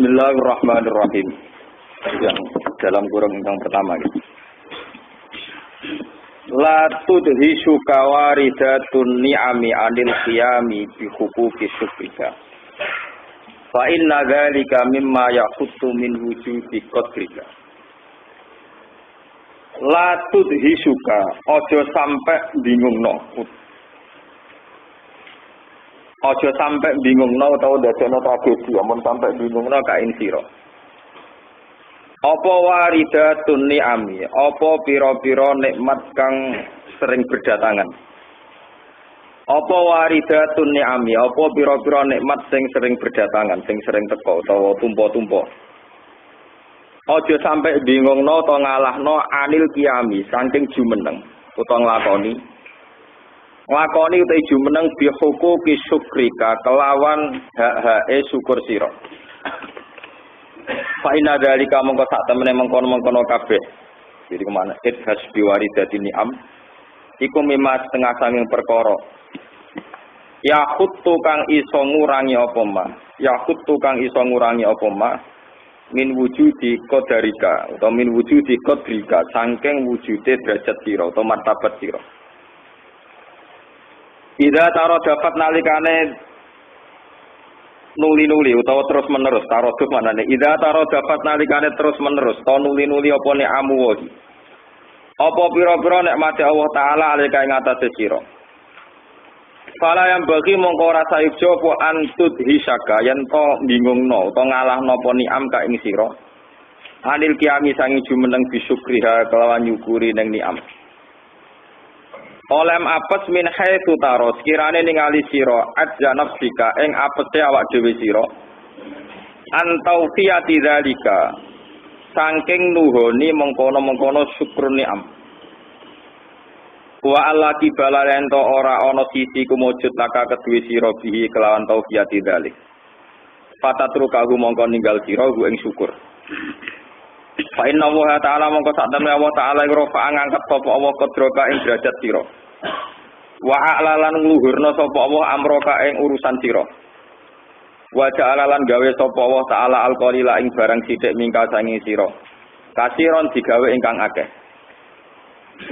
Bismillahirrahmanirrahim. Yang dalam kurung yang pertama gitu. La tudhishu kawaridatun ni'ami anil qiyami bi huquqi syukrika. Fa inna dzalika mimma yakhuttu min wujudi qadrika. La tudhishuka aja sampe bingungno. Aja sampe bingungno utawa dadekno tragedi, amun sampe bingungno kain sira. Apa waridatun ni'ami, apa pira-pira nikmat kang sering berdatangan. Apa waridatun ni'ami, apa pira-pira nikmat sing sering berdatangan, sing sering teko utawa tumpa-tumpa. Aja sampe bingungno utawa ngalahno anil qiyami, saking jumeneng utawa nglakoni. Nglakoni utawa jumeneng bi huquqi syukrika kelawan hak-hake syukur sira. Fa inna dzalika mongko sak temene mengkono-mengkono kabeh. Jadi kemana? Idhas biwaridati ni'am. Iku mimma setengah sanging perkara. Ya khuttu kang iso ngurangi apa ma? Ya khuttu kang iso ngurangi apa ma? Min wujudi qadarika utawa min wujudi qadrika saking wujude derajat sira utawa martabat sira. Ida taro dapat nalikane nuli-nuli utawa terus menerus taroduf manane ida taro dapat nalikane terus menerus ta nuli-nuli apa nek amu wahi apa pira-pira nek mate Allah taala alika ing atase sira fala yang bagi mongko ora sayukjo apa antud hisaka yen to bingungno utawa ngalahno apa ni'am ka ing sira anil kiami sangi jumeneng bisyukriha kelawan nyukuri ning ni'am. Olem apes min haitsu taro sekirane ningali sira ajja nafsika ing apese awak dhewe sira antau fiyati dzalika saking nuhoni mengkono-mengkono syukur ni'am wa alla kibala ento ora ana sisi kumujud laka kedue sira bihi kelawan taufiyati dzalik fatatrukahu mongko ninggal sira hu ing syukur fa inna wa ta'ala mongko sak temene Allah ta'ala ngrofa ngangkat sapa Allah kodroka ing derajat sira wa a'lalan ngluhurna sapa Allah amroka ing urusan sira wa ja'alalan gawe sapa Allah ta'ala alqalila ing barang sithik mingka sangi sira kasiron digawe ingkang akeh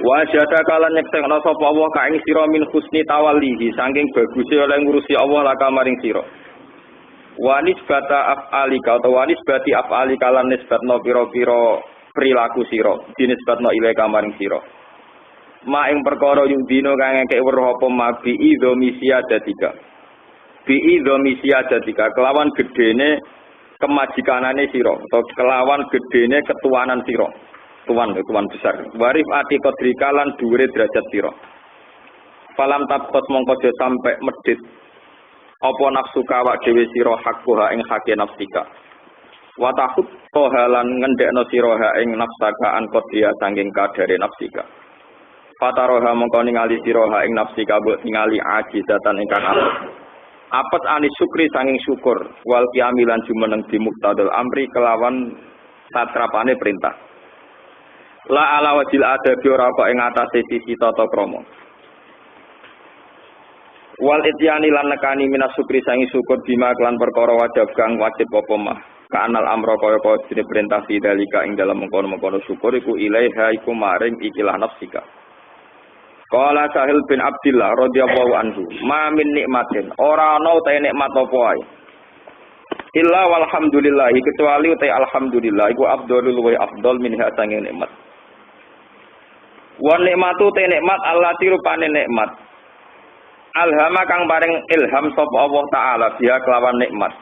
wa jadakalan nyektekna sapa Allah ka ing sira min husni tawallihi saking baguse oleh ngurusi Allah laka maring sira wa nisbata af'alika utawa nisbati af'alika lan nisbatna pira-pira perilaku sira dinisbatna ilaika maring sira ma ing perkara yudino kang ngekek weruh apa ma bi idzomisia datika kelawan gedene kemajikanane sira utawa kelawan gedene ketuanan sira tuan besar warif ati qadrika lan dhuwure derajat sira falam tabqas mongko aja sampe medhit apa nafsu kawak dhewe sira hakkuha ing hake nafsika wa tahut halan ngendekno sira ha ing nafsaka an qadriya saking kadare nafsika fataroha mongko ningali sira ha ing nafsika mbok ningali ajizatan ingkang apet ani syukri saking syukur wal qiyamilan jumeneng di muqtadal amri kelawan satrapane perintah la ala wajil adabi ora kok ing atase sisi tata krama wal ityani lan nekani minas syukri sangi syukur bima kelan perkara wajib kang wajib apa mah kanal amro kaya dene perintah sidalika ing dalam mengkono-mengkono syukur iku ilaiha iku maring ikilah nafsika. Qala Sahil bin Abdillah radhiyallahu anhu ma min nikmatin ora ana ta nikmat apa wae illa walhamdulillah kecuali uta alhamdulillah iku afdhalul wa afdhal minha sange nikmat wa nikmatu ta nikmat allati rupane nikmat alhama kang paring ilham sapa Allah taala dia kelawan nikmat.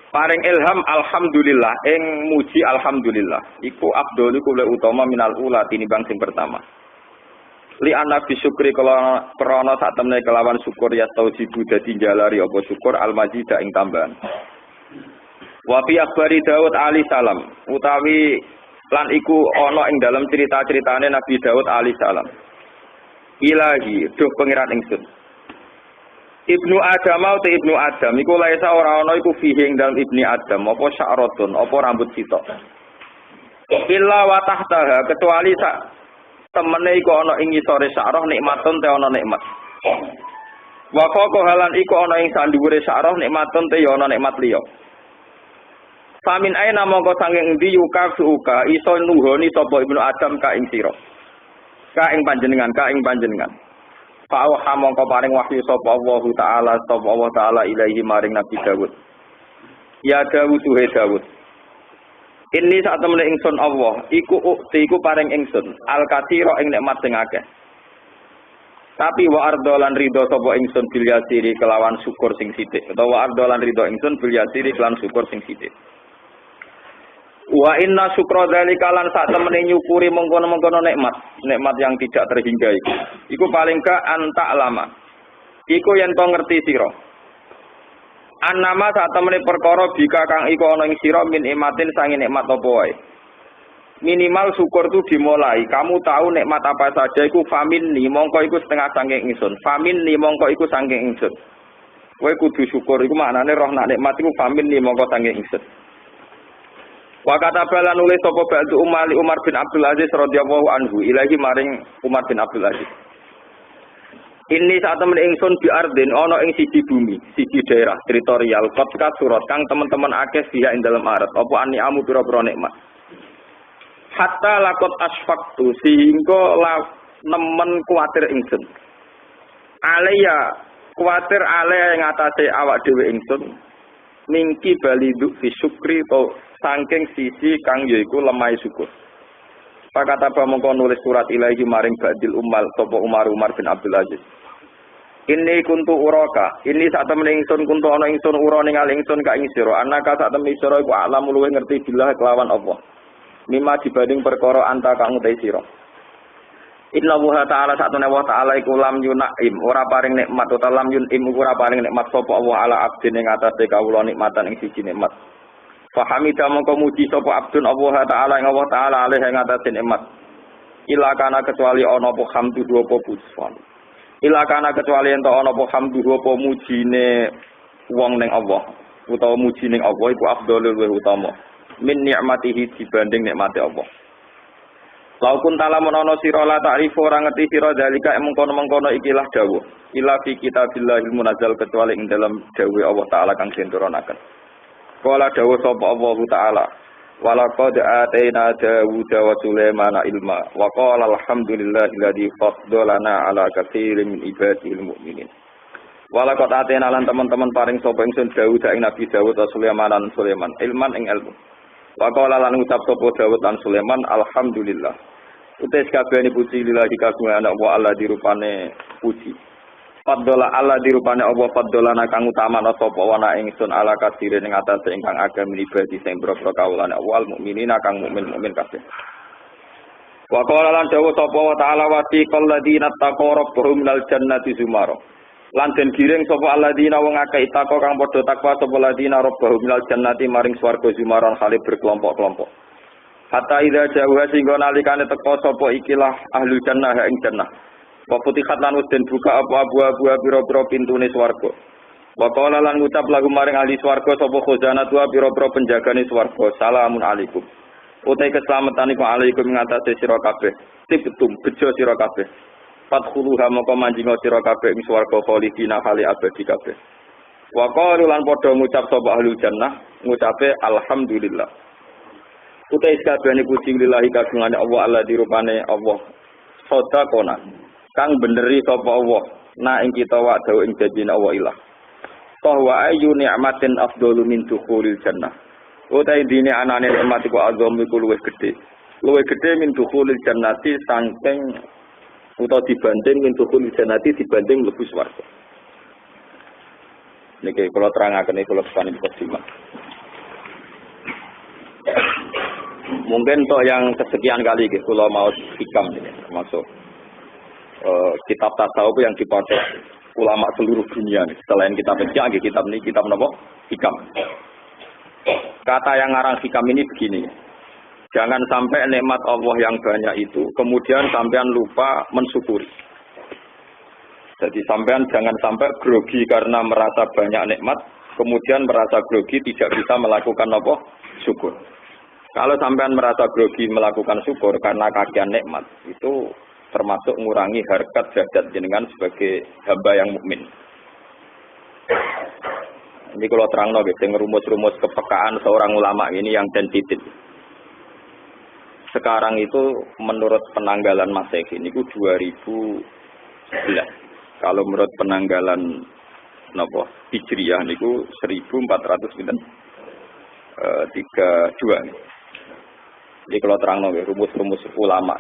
Paring ilham alhamdulillah ing muji alhamdulillah. Iku afdhalu kula utama minal ula tinimbang sing pertama. Li ana bisyukri kala krana sak temene kelawan syukur ya taujibu dadi jalari apa syukur almazida ing tambahan. Wa fi akhbari Daud alaihi salam utawi lan iku ana ing dalam cerita-ceritane Nabi Daud alaihi salam. Ilahi duh pangeran ingsun Ibnu Adam atau Ibnu Adam iku laisa ora ana iku fihi ing dalem Ibni Adam apa sya'ratun apa rambut sitok illa wa tahtaha kecuali sak temene iku ana ing ngisore sya'rah nikmatun te ana nikmat wa faqa halan iku ana ing sandhuwure sya'rah nikmatun te ya ana nikmat liya Famin aina mongko sanging endi yukafuka iso nuhoni sapa Ibnu Adam ka ing sira. Ka ing panjenengan. Fa wa mongko paring wahyu sapa Allah taala ilaahi maring Nabi Dawud. Ya Dawud he Dawud. Ini saat temene ingsun Allah, iku paring ingsun al-katsira ing nikmat sing akeh. Tapi wa ardolan ridho sapa ingsun bil yasiri kelawan syukur sing sithik. Utawa ardolan ridho ingsun bil yasiri kelawan syukur sing sithik. Wa inna syukra dzalika lan sak temene nyukuri mengkono-mengkono nikmat yang tidak terhingga iku paling ka anta lama. Iku yen to ngerti sira. Annama sak temene perkara bika kang iku ana ing sira min imatin sange nikmat apa wae. Minimal syukur itu dimulai. Kamu tahu nikmat apa saja iku faminni mongko iku setengah saking ingsun. Faminni mongko iku saking ingsun. Kowe kudu syukur iku maknane roh nak nikmat iku faminni mongko saking ingsun. Wa katabala nulis sapa ba'du Umar bin Abdul Aziz radhiyallahu anhu ilahi maring Umar bin Abdul Aziz. Ini saat temen ingsun bi ardin ana ing siji bumi, siji daerah teritorial kota surat kang teman-teman akeh via ing dalem arat apa ani amu pira-pira nikmat. Hatta lakot asfaktu sehingga nemen kuatir ingsun. Alaya kuatir alaya ing atase awak dhewe ingsun mingki baliduk fi syukri to saking sisi kang yaiku lemah syukur. Pakata mongko nulis surat ilahi maring Ba'dil Ummal sapa Umar bin Abdul Aziz. Ini kuntu uraka, ini sak temene ingsun kuntu ana ingsun ura ningali ingsun ka ing sira. Anaka sak temene sira iku alam luwih ngerti billah kelawan Allah. Mimma dibanding perkara anta kang utai sira. Inna wa ta'ala satune wa ta'ala iku lam yunaim ora paring nikmat utawa lam yunim ora paring nikmat sapa Allah ala abdin ing atase kawula nikmatan ing siji nikmat. Fahamida mongko muji sapa abdun Allah taala ing Allah taala alih ing atase nikmat. Ila kana kecuali ana apa hamdu apa puji. Ila kana kecuali ento ana apa hamdu apa mujine wong ning Allah utawa muji ning Allah iku afdhalul wa utama min nikmatihi dibanding nikmate Allah. Laukun talamun ana sira la ta'rifu ora ngerti sira dalika mengkono-mengkono ikilah dawuh. Ila fi kitabillahil munazzal kecuali ing dalam dawuh Allah taala kang sinturonaken. Qala dawuh sapa Allah taala walaqad atayna Dawuda wa Sulaimana ilma wa qala alhamdulillahilladzi faddalana ala katsirin min ibadil mu'minin. Walaqad atayna lan teman-teman paring sapa ingsun Dawud ing Nabi Dawud wa Sulaiman lan Sulaiman ilman ing ilmu. Wa qala lan ucap sapa Dawud lan Sulaiman alhamdulillah. Utes kabehane puji lillahi kagungan Allah Allah dirupane puji. Faddola Allah dirupane Allah faddolana kang utamana sapa wana ingsun ala katsirin ing atase ingkang agem libadi sing boro-boro kawulane awal mukminina kang mukmin kabeh. Wa qala lan dawuh sapa wa ta'ala wa tiqal ladina taqaw rabbahum minal jannati zumara. Lan den giring sapa alladzina wong akeh takwa kang padha takwa sapa ladina rabbahum minal jannati maring swarga zumaran khalib berkelompok-kelompok. Hatta idza jauha singgo nalikane teka sapa ikilah ahli jannah ing jannah. Wa putihat lan den buka abu-abu pira-pira pintune swarga. Wa qala lan ngucap lagu maring ahli swarga sapa khazanatu pira-pira penjagane swarga. Salamun alaikum. Utai keselamatan iku alaikum ngatasi sira kabeh. Tibtum bejo sira kabeh. Fadkhuluha maka manjing sira kabeh ing swarga khalidina kali abadi kabeh. Wa qalu lan padha ngucap sapa ahli jannah ngucape alhamdulillah. Utai kabehane puji lillahi kagungane Allah Allah dirupane Allah. Sedakona kang beneri sapa Allah na ing kita wa dawu ing janjine Allah ilah. Bahwa ayu ni'matin afdalu min dukhulil jannah. Utai dine anane nikmat iku azam iku luwih gedhe. Luwih gedhe min dukhulil jannati saking utawa dibanding min dukhulil jannati dibanding mlebu swarga. Niki kula terangaken kula sekani kesimak. Mungkin toh yang kesekian kali kula mau hikam ini termasuk kitab tasawuf yang dipakai ulama seluruh dunia nih. Selain kitab fikih, kitab ini kitab napa? Hikam. Kata yang ngarang hikam ini begini. Jangan sampai nikmat Allah yang banyak itu kemudian sampean lupa mensyukuri. Jadi sampean jangan sampai grogi karena merasa banyak nikmat, kemudian merasa grogi tidak bisa melakukan apa? Syukur. Kalau sampean merasa grogi melakukan syukur karena kagian nikmat, itu termasuk mengurangi harkat derajat jenengan sebagai hamba yang mukmin. Ini kalau terang nggih, sing rumus-rumus kepekaan seorang ulama ini yang sensitif. Sekarang itu menurut penanggalan Masehi ini 2011. Kalau menurut penanggalan napa Hijriyah niku 1432. Jadi kalau terang nggih rumus-rumus ulama.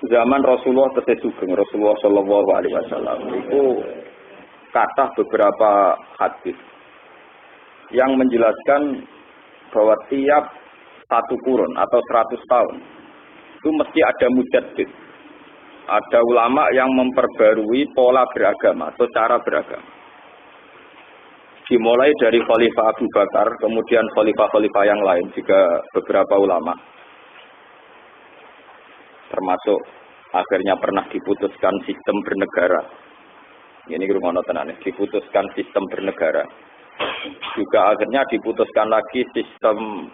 Zaman Rasulullah tesih sugeng Rasulullah sallallahu alaihi wasallam itu kata beberapa hadis yang menjelaskan bahwa tiap satu kurun atau 100 tahun itu mesti ada mujaddid. Ada ulama yang memperbarui pola beragama atau cara beragama. Dimulai dari Khalifah Abu Bakar, kemudian khalifah-khalifah yang lain juga beberapa ulama. Termasuk akhirnya pernah diputuskan sistem bernegara. Ini rumah tenan, diputuskan sistem bernegara. Juga akhirnya diputuskan lagi sistem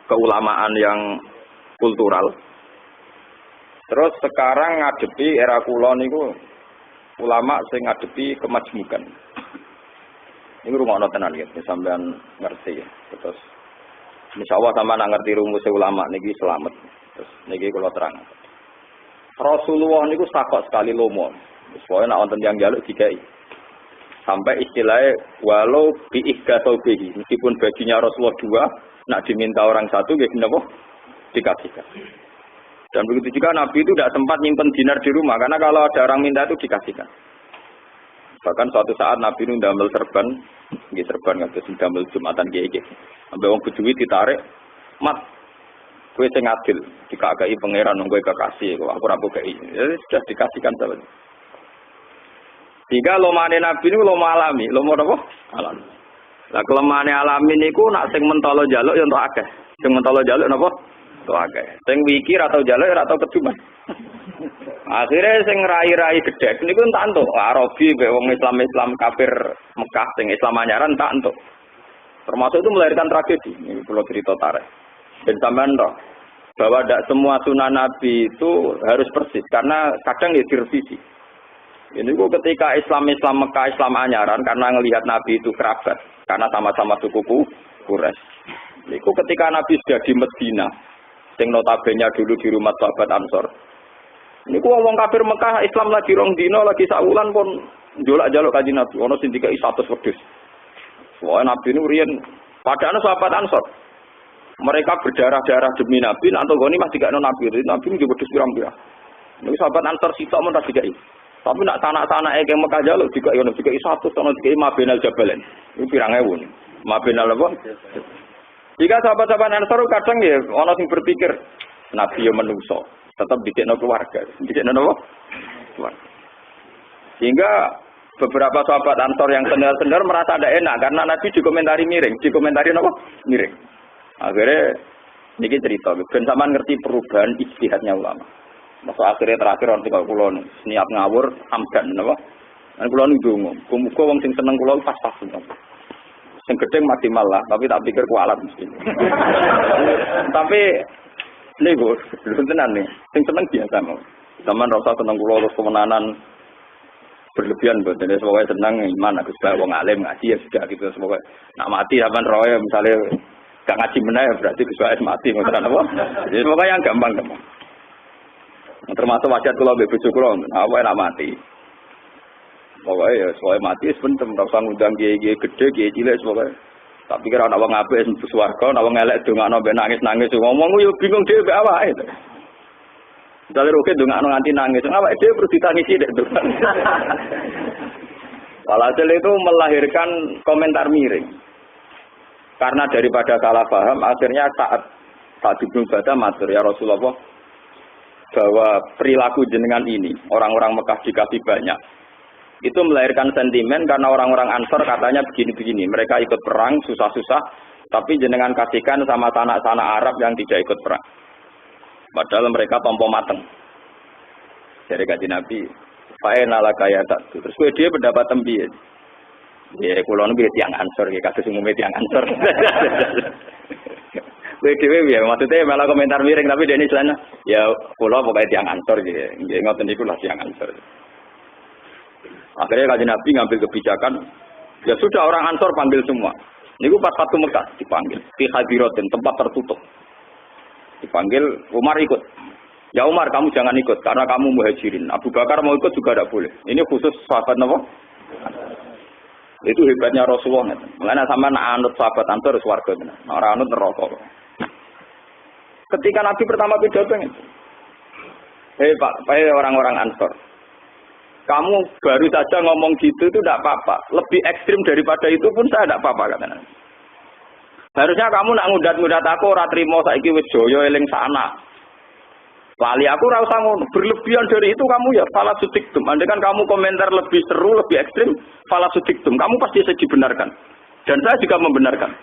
keulamaan yang kultural. Terus sekarang ngadepi era kula niku ulama sing ngadepi kemajmukan. Ini rumah tenan gitu, sampean ngerti ya. Terus insyaallah sampean ngerti rumus ulama niki selamat. Terus niki kula terang. Rasulullah niku sakok sekali lomo. Soalnya nak wonten yang jaluk dikai. Sampai istilahnya walau bi ihdatsobihi, meskipun bajunya Rasulullah 2, nak diminta orang satu nggih napa? Dikasihkan. Dan begitu juga Nabi itu tidak sempat nyimpen dinar di rumah karena kalau ada orang minta itu dikasihkan. Bahkan suatu saat Nabi itu ndamel serban, nggih serban ngados ndamel Jumatan kiye-kiye. Sampai wong beduwi ditarik, "Mat, kowe sing adil, dikakei pangeran wong kowe kekasih kok aku ora bokei." Ya sudah dikasihkan sahabat. Jika lomane Nabi niku loma alami, loma napa? Alami. Lah kelemahane alami niku nak sing mentolo njaluk ya entuk akeh. Sing mentolo njaluk napa? Entuk akeh. Sing wikir atau njaluk ora tau keduman. Akhirnya sing rai-rai gedhe niku entak entuk. Arabi mbek wong Islam kafir Mekah sing Islam anyaran entak entuk. Termasuk itu melahirkan tragedi. Ini kula cerita tarikh. Ben sampean roh bahwa tidak semua sunnah Nabi itu harus persis karena kadang ya direvisi. Ini kok ketika Islam Mekah Islam anyaran karena ngelihat Nabi itu kerabat karena sama-sama suku Quraisy. Niku ketika Nabi sudah di Medina, sing notabene dulu di rumah sahabat Ansor. Niku wong kafir Mekah Islam lagi rong dina lagi sawulan pun njolak-jaluk kanjeng Nabi ono sing dikai 100 wedhus. Wah Nabi niku riyen padahal sahabat Ansor. Mereka berdarah-darah demi Nabi, nanti goni masih gak Nabi. Nabi juga wedhus pirang-pirang. Niku sahabat Ansor sitok men ra dikai. Tapi nak tanah-tanah yang Mekah jaluk juga ono juga 100 ono juga Mabenal Jabalen. Itu pirang ewu. Mabenal apa? Jika sahabat-sahabat Ansor kadang ya ono sing berpikir Nabi yo menungso, tetap dikekno keluarga. Dikekno apa? Keluarga. Sehingga beberapa sahabat Ansor yang senior-senior merasa ada enak karena Nabi dikomentari miring, dikomentari apa? Miring. Akhirnya niki cerita, ben sampean ngerti perubahan ijtihadnya ulama. Masuk akhirnya terakhir orang tinggal kulon niat ngawur amdan napa? Kan kulon ndonga, muga wong sing seneng kulon pas-pas napa. Sing gedeng mati malah, tapi tak pikir kualat mesti. Tapi nego, belum tenan nih. Sing seneng biasa mau. Zaman rasa seneng kulon terus kemenanan berlebihan buat jadi semoga senang iman aku sebagai wong alim ngaji ya sudah gitu semoga nak mati zaman roy misalnya gak ngaji meneh berarti sebagai mati ngoten apa? Jadi semoga yang gampang. Termasuk wajat kula mbek bojo kula, apa enak mati. Pokoke ya soal mati wis pentem, ora usah ngundang kiye-kiye gedhe, kiye cilik pokoke. Tak pikir ana wong apik mlebu swarga, ana wong elek ndongakno mbek nangis-nangis ngomong yo bingung dhewe mbek awake. Dale roke ndongakno nganti nangis, awake dhewe perlu ditangisi nek ndonga. Walhasil itu melahirkan komentar miring. Karena daripada salah paham, akhirnya saat Ibnu Badah matur ya Rasulullah bahwa perilaku jenengan ini orang-orang Mekah dikasih banyak itu melahirkan sentimen karena orang-orang Ansor katanya begini-begini mereka ikut perang susah-susah tapi jenengan kasihkan sama sanak-sanak Arab yang tidak ikut perang padahal mereka tompo mateng dari kanjeng Nabi fa'ena la kaya tak terus dia pendapat tembi ya kula niku tiyang Ansor nggih kados umume tiyang Ansor Dewe ya maksudnya malah komentar miring tapi dene celana ya kula pokoke tiyang Ansor nggih ngoten niku lah tiyang Ansor. Akhirnya Kanjeng Nabi ngambil kebijakan, ya sudah orang Ansor panggil semua. Niku pas Fatu Mekah dipanggil di Hadiratin, tempat tertutup. Dipanggil, Umar ikut. Ya Umar, kamu jangan ikut karena kamu muhajirin. Abu Bakar mau ikut juga tidak boleh. Ini khusus sahabat apa? Itu hebatnya Rasulullah. Mulanya sama nak anut sahabat Ansor swarga benar. Orang anut neraka. Ketika Nabi pertama pidato itu, Pak, orang-orang Ansor. Kamu baru saja ngomong gitu itu tidak apa-apa. Lebih ekstrim daripada itu pun saya tidak apa-apa katanya. Harusnya kamu nak ngudat-ngudat aku ora trimo saiki wis joyo eling sana. Lali aku ora usah ngono. Berlebihan dari itu kamu ya salah sudiktum. Andai kan kamu komentar lebih seru, lebih ekstrim, salah sudiktum. Kamu pasti bisa dibenarkan. Dan saya juga membenarkan.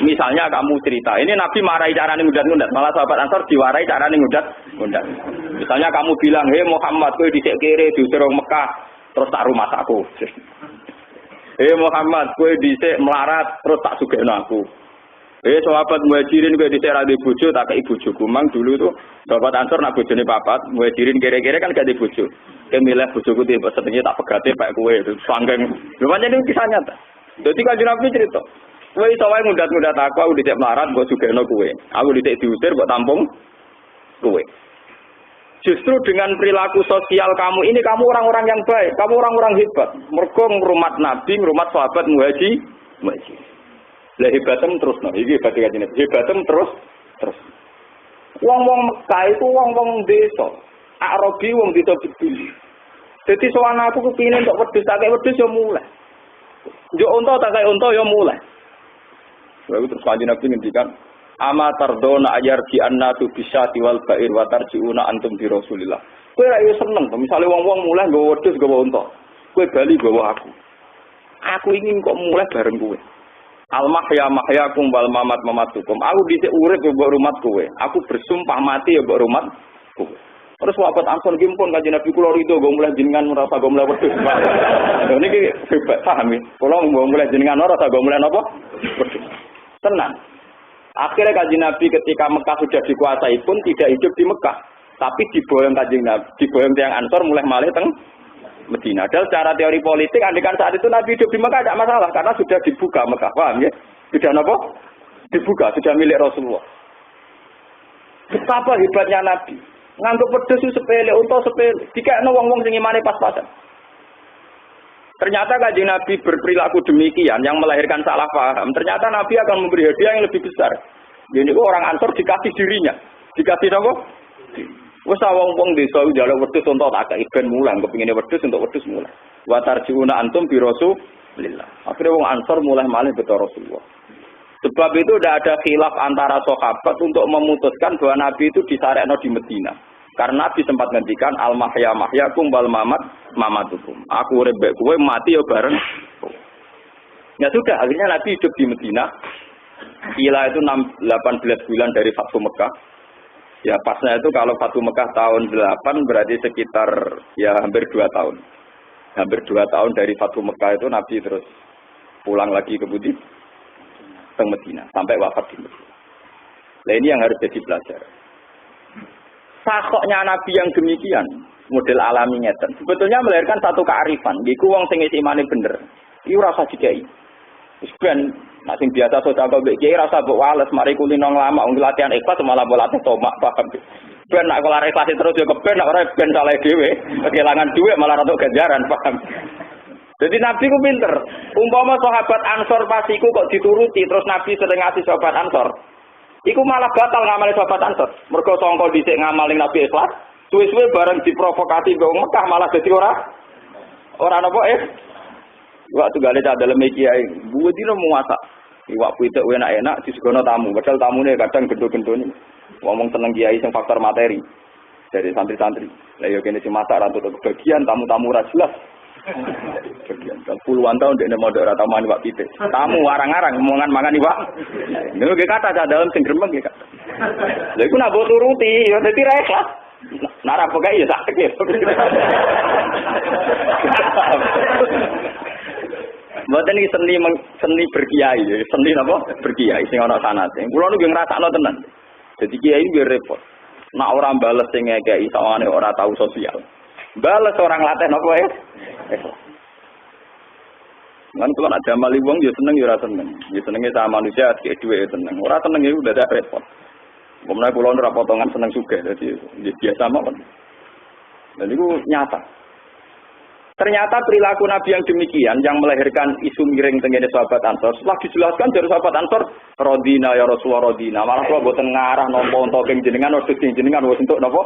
Misalnya kamu cerita, ini Nabi marahi carane ngudat-ngudat, malah sahabat Ansor diwarai carane ngudat-ngudat. Misalnya kamu bilang, "Hei Muhammad, kowe dhisik kere diusir wong Mekah, terus tak rumah aku." "Hei Muhammad, kowe dhisik melarat, terus tak sugihno aku." "Hei sahabat muhajirin, kowe dhisik ra duwe bojo, tak kei bojoku." Mang dulu tuh sahabat Ansor nak bojone papat, muhajirin kere-kere kan gak duwe bojo. Kowe milih bojoku tipe setengah tak pegate pak kowe, sanggeng. Lho pancen iki kisah nyata. Dadi Kanjeng Nabi cerita, kowe iso wae ngudat-ngudat aku dhisik melarat mbok sugihno kowe. Aku dhisik diusir mbok tampung kowe. Justru dengan perilaku sosial kamu ini kamu orang-orang yang baik, kamu orang-orang hebat. Mergo ngrumat Nabi, ngrumat sahabat muhajir. Lah hebatem terus no, iki hebat Kanjeng Nabi. Hebatem terus. Wong-wong Mekah itu wong-wong desa. Arabi wong desa beduli. Dadi sowan aku kepingin untuk wedhus, tak kei wedhus yo mulai. Yo unta tak kei unta yo mulai. Lalu terus Kanjeng Nabi ngendikan, "Ama tardona ayarji annatu bisyati wal ba'ir wa tarjiuna antum bi Rasulillah." Kowe ra yo seneng, misale wong-wong mulai nggawa wedhus, nggawa unta. Kowe bali nggawa aku. Aku ingin kok mulai bareng kowe. Al mahya mahyakum wal mamat mamatukum. Aku dhisik urip yo mbok rumat kowe. Aku bersumpah mati yo mbok rumat kowe. Terus sahabat Ansor gimpun Kanjeng Nabi kula rido nggo mulai jenengan ora usah nggo mulai wedhus. Lha niki hebat paham ya. Kula nggo mulai jenengan ora usah nggo mulai napa? Wedhus. Tenang. Akhirnya Kanjeng Nabi ketika Mekah sudah dikuasai pun tidak hidup di Mekah, tapi diboyong Kanjeng Nabi, diboyong tiyang Ansor mulai malih teng Medina. Dan secara teori politik, andikan saat itu Nabi hidup di Mekah tidak masalah karena sudah dibuka Mekah, paham ya? Sudah apa? Dibuka, sudah milik Rasulullah. Betapa hebatnya Nabi. Nganggep wedhus sepele, unta sepele. Dikekno wong-wong sing imane pas-pasan. Ternyata Kanjeng Nabi berperilaku demikian yang melahirkan salah paham. Ternyata Nabi akan memberi hadiah yang lebih besar. Jadi orang Ansor dikasih dirinya. Dikasih apa? Wes wong-wong desa njaluk wedhus unta tak kei ben mulang, kepingine wedhus untuk wedhus mulang. Wa tarjiuna antum bi Rasulillah. Akhirnya wong Ansor mulai malih beto Rasulullah. Sebab itu tidak ada khilaf antara sahabat untuk memutuskan bahwa Nabi itu disarekno di Medina. Karena Nabi sempat ngendikan al mahya mahyakum wal mamat mamatukum. Aku urip mbek kowe mati ya bareng. Ya sudah, akhirnya Nabi hidup di Medina. Kila itu 18 bulan dari Fathu Mekah. Ya pasnya itu kalau Fathu Mekah tahun 8 berarti sekitar ya hampir 2 tahun. Hampir 2 tahun dari Fathu Mekah itu Nabi terus pulang lagi ke Medina sampai wafat di Medina. Nah ini yang harus jadi pelajaran. Sakoknya Nabi yang demikian, model alami ngeten. Sebetulnya melahirkan satu kearifan. Iku wong sing imane bener. Iku rasa dikai. Wis ben nek sing biasa sedekah mbek kiai rasa mbok wales mari kulino lama wong latihan ikhlas malah mbok latih tomak paham. Ben nek kelar ikhlas terus yo keben nek ora ben salah dhewe, kehilangan duit malah rada ganjaran paham. Jadi Nabi ku pinter. Umpama sahabat Ansor pasiku kok dituruti terus Nabi sering ngasih sahabat Ansor. Iku malah batal ngamali sahabat Ansor. Mergo sangka dhisik ngamali Nabi ikhlas, suwe-suwe bareng diprovokasi wong Mekah malah dadi ora napa Waktu gale cah dalem iki ae, buwe dino muasa. Iwak pitik enak-enak disugono tamu, padahal tamune kadang gendho-gendhone. Ngomong seneng kiai sing faktor materi. Dari santri-santri. Lah yo kene sing masak ra entuk kebagian, tamu-tamu ra jelas. Puluhan tahun dekne mondok ora tau mangan iwak pitik. Tamu arang-arang mangan iwak. Niku ge kata cah dalem sing gremeng ge. Lha iku nak mbok turuti yo dadi ra ikhlas. Nara pokoke ya sak iki. Mboten iki seni berkiai, seni napa? Berkiai sing ana sanate. Kula niku ngrasakno tenan. Dadi kiai nggih repot. Nek ora bales sing ngekeki sawane ora tahu sosial. Bales orang latih napa Kan kalau ada mali wong ya seneng ya ora seneng. Ya senenge sama manusia kayak duwe seneng. Ora seneng ya udah ada repot. Kemudian kula ora potongan seneng juga jadi ya biasa mawon. Dan itu nyata. Ternyata perilaku Nabi yang demikian yang melahirkan isu miring tengene sahabat Ansor. Setelah dijelaskan dari sahabat Ansor, Rodina ya Rasulullah Rodina. Malah kula boten ngarah nampa ento king jenengan wedhus jenengan wis entuk napa?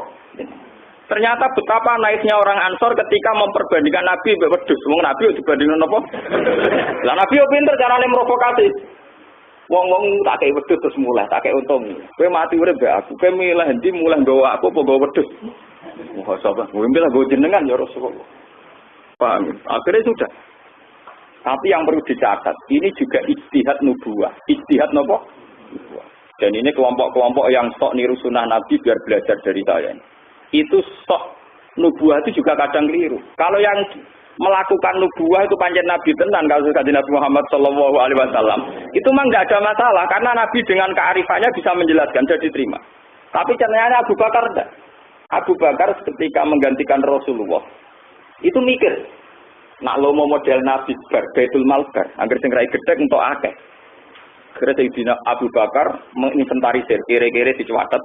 Ternyata betapa naifnya orang Ansor ketika memperbandingkan Nabi mbek wedhus. Wong Nabi dibandingkan napa? Lah Nabi yo pinter carane provokasi. Wong-wong tak kei wedhus terus mulai, tak kei untung. Kowe mati urip mbek aku. Kowe milih endi mulih nggawa aku apa nggawa wedhus? Wah, sabar. Kowe milih nggawa jenengan ya Rasulullah. Paham? Akhirnya sudah. Tapi yang perlu dicatat, ini juga ijtihad nubuwah. Ijtihad napa? Nubuwah. Dan ini kelompok-kelompok yang sok niru sunnah Nabi biar belajar dari saya. Itu sok nubuwah itu juga kadang keliru. Kalau yang melakukan nubuwah itu pancen Nabi tenan kalau kanjeng Nabi Muhammad sallallahu alaihi wasallam, itu memang enggak ada masalah karena Nabi dengan kearifannya bisa menjelaskan jadi diterima. Tapi caranya Abu Bakar enggak. Abu Bakar ketika menggantikan Rasulullah itu mikir, nak lo mau model Nabi bar, Baitul Mal bar, agar sing rai gedhek entuk akeh. Kira Sayyidina Abu Bakar menginventarisir kira-kira dicatet,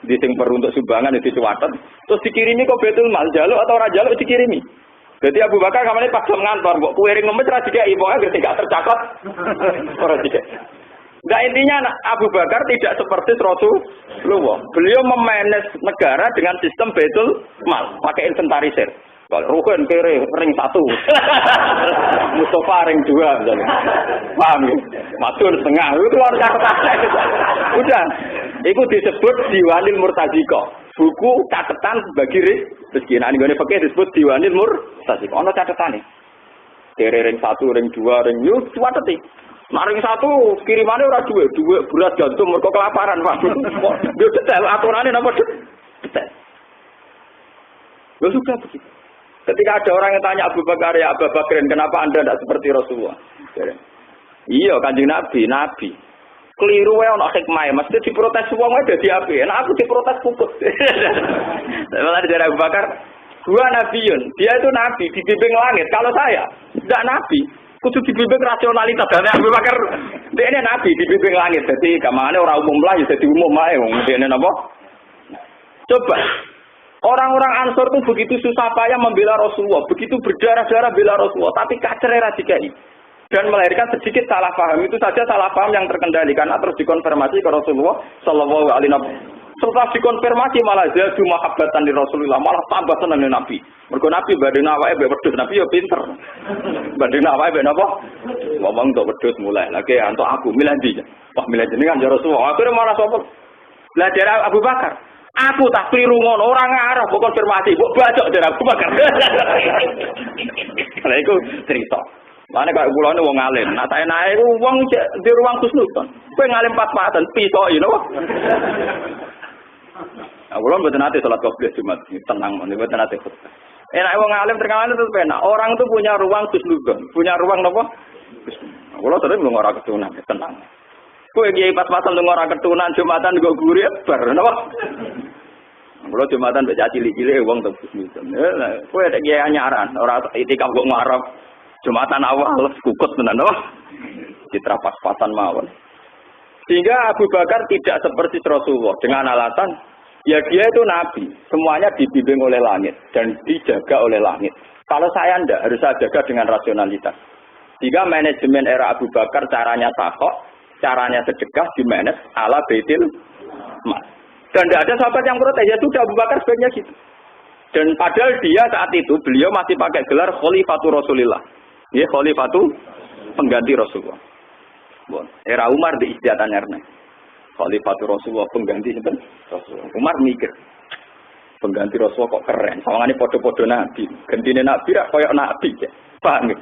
di sing perlu untuk sumbangan dicatet, terus dikirimi kok Baitul Mal, jaluk atau ora jaluk dikirimi. Jadi Abu Bakar kamane pas ngantor, mbok kuwiring lemes ra dikeki, pokoke gak tercatat. Ora dikeki. Nah intinya Abu Bakar tidak seperti Rasulullah. Beliau memanage negara dengan sistem Baitul Mal, pakai inventarisir. Kalau Rukun kiri ring 1, Mustafa ring 2, misalnya. Paham ya? Matur setengah, itu harus catatan. Udah, itu disebut Diwanil Murtaziko. Buku catatan bagi rezeki. Nah, ini pakai disebut Diwanil Murtaziko. Ono catatan nih. Kiri ring 1, ring 2, ring yuk, catati. Nah, ring 1 kirimannya ora duwe beras jantung mergo kelaparan, Pak. Yo detail aturannya napa detail. Yo sudah begitu. Ketika ada orang yang tanya Abu Bakar, ya Abu Bakrin, kenapa Anda tidak seperti Rasulullah? Iya, kanjeng Nabi. Keliru wae ana hikmah, mesti diprotes wong wae dadi apik. Nek aku diprotes puput. Malah dari Abu Bakar, gua nabiun, dia itu nabi dibimbing langit. Kalau saya tidak nabi, kudu dibimbing rasionalitas. Dan Abu Bakar, dia ini nabi dibimbing langit. Jadi kamane ora umum lah, jadi umum wae wong dene napa? Coba orang-orang Ansor itu begitu susah payah membela Rasulullah, begitu berdarah-darah bela Rasulullah, tapi kacernya radikal dan melahirkan sedikit salah paham. Itu saja salah paham yang terkendali karena terus dikonfirmasi ke Rasulullah Sallallahu Alaihi Wasallam. Setelah dikonfirmasi malah jadu mahabbatan di Rasulullah, malah tambah senang di Nabi. Mergo Nabi badhe awake mbek wedhus, Nabi ya pinter. Badhe awake mbek napa? Ngomong untuk wedhus mulai. Lagi untuk aku milih ndi? Wah milih jenengan ya Rasulullah. Akhire malah sapa? Belajar Abu Bakar. Aku tak keliru ngono, orang ngarep kok konfirmasi, kok bacok dari Abu Bakar. Lah iku cerita. Mane kaya kula wong alim, nak saya naik wong di ruang khusnudon. Kowe ngalim pat-patan pisau you know. Kula mboten nate salat qobliyah Jumat, tenang mboten nate. Enak wong alim terkenal itu penak. Orang itu punya ruang khusnudon, punya ruang napa? Kula sering lunga ora ketunan, tenang. Kowe kiai pas-pasan lunga ora ketunan Jumatan nggo guri bar napa? Kula Jumatan mbek cilik-cilik wong to khusnudon. Kowe nek kiai anyaran ora itikaf kok ngarep Jumatan awal kukut tenan napa? Citra pas-pasan mawon. Sehingga Abu Bakar tidak seperti Rasulullah dengan alasan ya dia itu nabi, semuanya dibimbing oleh langit dan dijaga oleh langit. Kalau saya ndak harus saya jaga dengan rasionalitas. Sehingga manajemen era Abu Bakar caranya takok, caranya sedekah dimanage ala Baitul Mal. Dan tidak ada sahabat yang protes, ya sudah Abu Bakar sebaiknya gitu. Dan padahal dia saat itu beliau masih pakai gelar Khalifatul Rasulillah. Ya Khalifatul pengganti Rasulullah. Bon, era Umar di istiadan erna. Khalifatul Rasulullah pengganti sinten? Rasulullah. Umar mikir. Pengganti Rasulullah kok keren. Sawangane padha-padha nabi. Gentine nabi ra koyo nabi ya. Paham ya?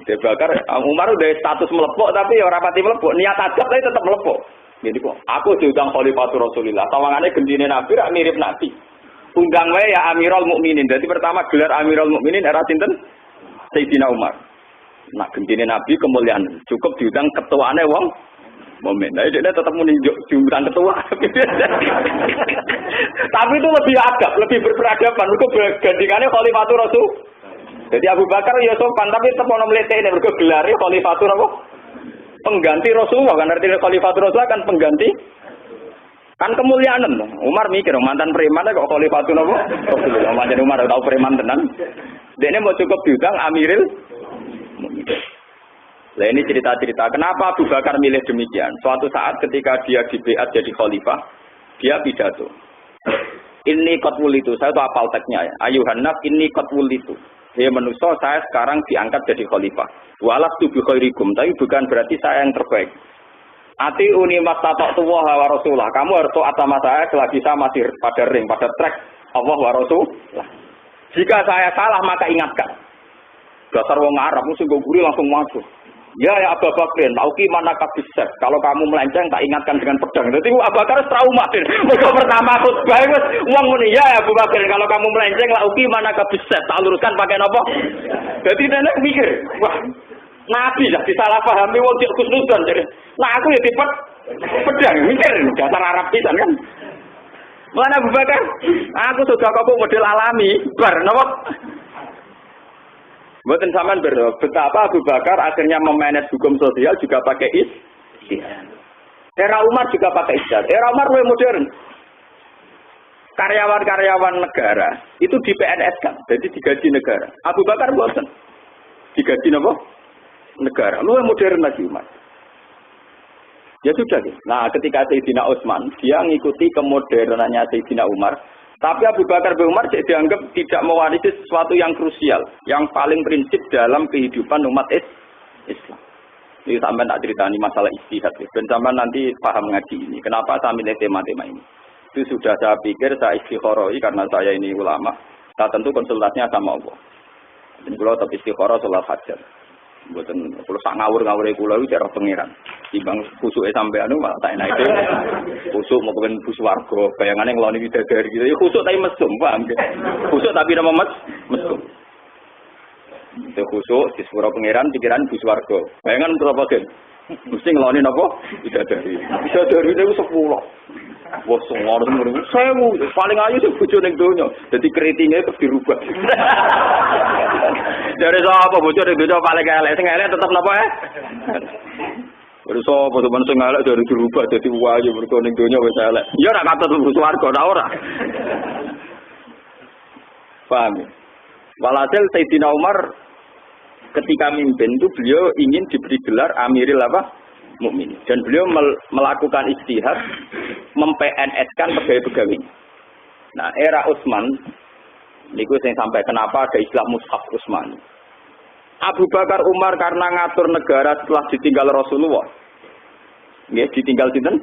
Jadi Bakar Umar udah status melepok tapi ya ora pati melepok, niat adab tapi tetap melepok. Jadi kok aku diundang Khalifatul Rasulillah. Sawangane gentine nabi ra mirip nabi. Undang wae ya Amirul Mukminin. Jadi pertama gelar Amirul Mukminin era sinten? Sayyidina Umar. Nak gentine nabi kemuliaan cukup diundang ketuaane wong momen. Nah, dia tetap menunjuk diundang ketua. Tapi itu lebih agak, lebih berperadaban. Mergo gandingannya Khalifatul Rasul. Jadi Abu Bakar ya sopan, tapi tetap ono mletene mergo gelare khalifatur apa? Pengganti Rasulullah kan artinya khalifatur Rasulullah kan pengganti kan kemuliaan. Umar mikir mantan preman kok khalifatur apa? Rasulullah. Mantan Umar tahu preman tenan. Dene mau cukup diundang Amiril. Nah ini cerita-cerita kenapa Abu Bakar milih demikian. Suatu saat ketika dia dibeat jadi khalifah, dia pidato. Ini qatwul itu, saya tahu apal teksnya ya. Ayuhan nas ini qatwul itu. Hei manusia, saya sekarang diangkat jadi khalifah. Walas tu bi khairikum, tapi bukan berarti saya yang terbaik. Ati uni mastata'tu wa Rasulullah. Kamu harus taat sama saya selagi saya masih pada ring, pada track Allah wa Rasulullah. Jika saya salah maka ingatkan. Dasar wong Arab mesti guri langsung masuk. Ya Abu Bakar, tauki mana kabisat. Kalau kamu melenceng tak ingatkan dengan pedang. Jadi Abu Bakar trauma deh. Mergo pertama khutbah wis wong muni ya Abu Bakar kalau kamu melenceng lauki mana kabisat. Tak luruskan pakai nopo. Jadi nenek mikir, wah Nabi lah disalahpahami wong cek khusnudan. Nah aku ya tipe pedang mikir dasar Arab pisan kan. Mana Abu Bakar? Aku sudah kok model alami. Bar napa? Buatan sampean betapa Abu Bakar akhirnya memanage hukum sosial juga pakai ijtihad. Era Umar juga pakai ijtihad. Era Umar lebih modern. Karyawan-karyawan negara itu di PNS kan, jadi digaji negara. Abu Bakar bosan. Digaji apa? Negara. Lebih modern lagi Umar. Ya sudah. Nah, ketika Sayyidina Utsman, dia mengikuti kemodernannya Sayyidina Umar. Tapi Abu Bakar bin Umar dianggap tidak mewarisi sesuatu yang krusial, yang paling prinsip dalam kehidupan umat Islam. Ini sampai tak ceritani masalah ijtihad. Dan sampai nanti paham ngaji ini. Kenapa saya milih tema-tema ini? Itu sudah saya pikir, saya istikharoi karena saya ini ulama. Saya tentu konsultasinya sama Allah. Dan kalau tetap istikharah sholat hajat. Buatan kalau sak ngawur kula iki cara pangeran. Timbang khusuke sampean malah tak enak itu. Khusuk mau kepen bus warga, bayangane ngloni bidadari gitu. Ya khusuk tapi mesum, paham ge. Khusuk tapi nama mesum. Itu khusuk di sepuro pangeran pikiran bus warga. Bayangan berapa gen? Mesti ngloni napa? Bidadari. Bidadari niku 10. Wah, semua orang sewu paling ayu sih bojo ning donya. Dadi kritinge terus dirubah. Dari sapa bojo ning donya paling elek, sing elek tetep napa Dari sapa teman sing elek dari dirubah dadi ayu mergo ning donya wis elek. Ya ora katut mlebu swarga ta ora. Paham. Walhasil Sayyidina Umar ketika mimpin itu beliau ingin diberi gelar Amiril apa? Mukmin. Dan beliau melakukan ijtihad mem-PNS-kan pegawai-pegawai. Nah, era Utsman niku sing sampai kenapa ada istilah mushaf Utsmani. Abu Bakar Umar karena ngatur negara setelah ditinggal Rasulullah. Ya, ditinggal sinten?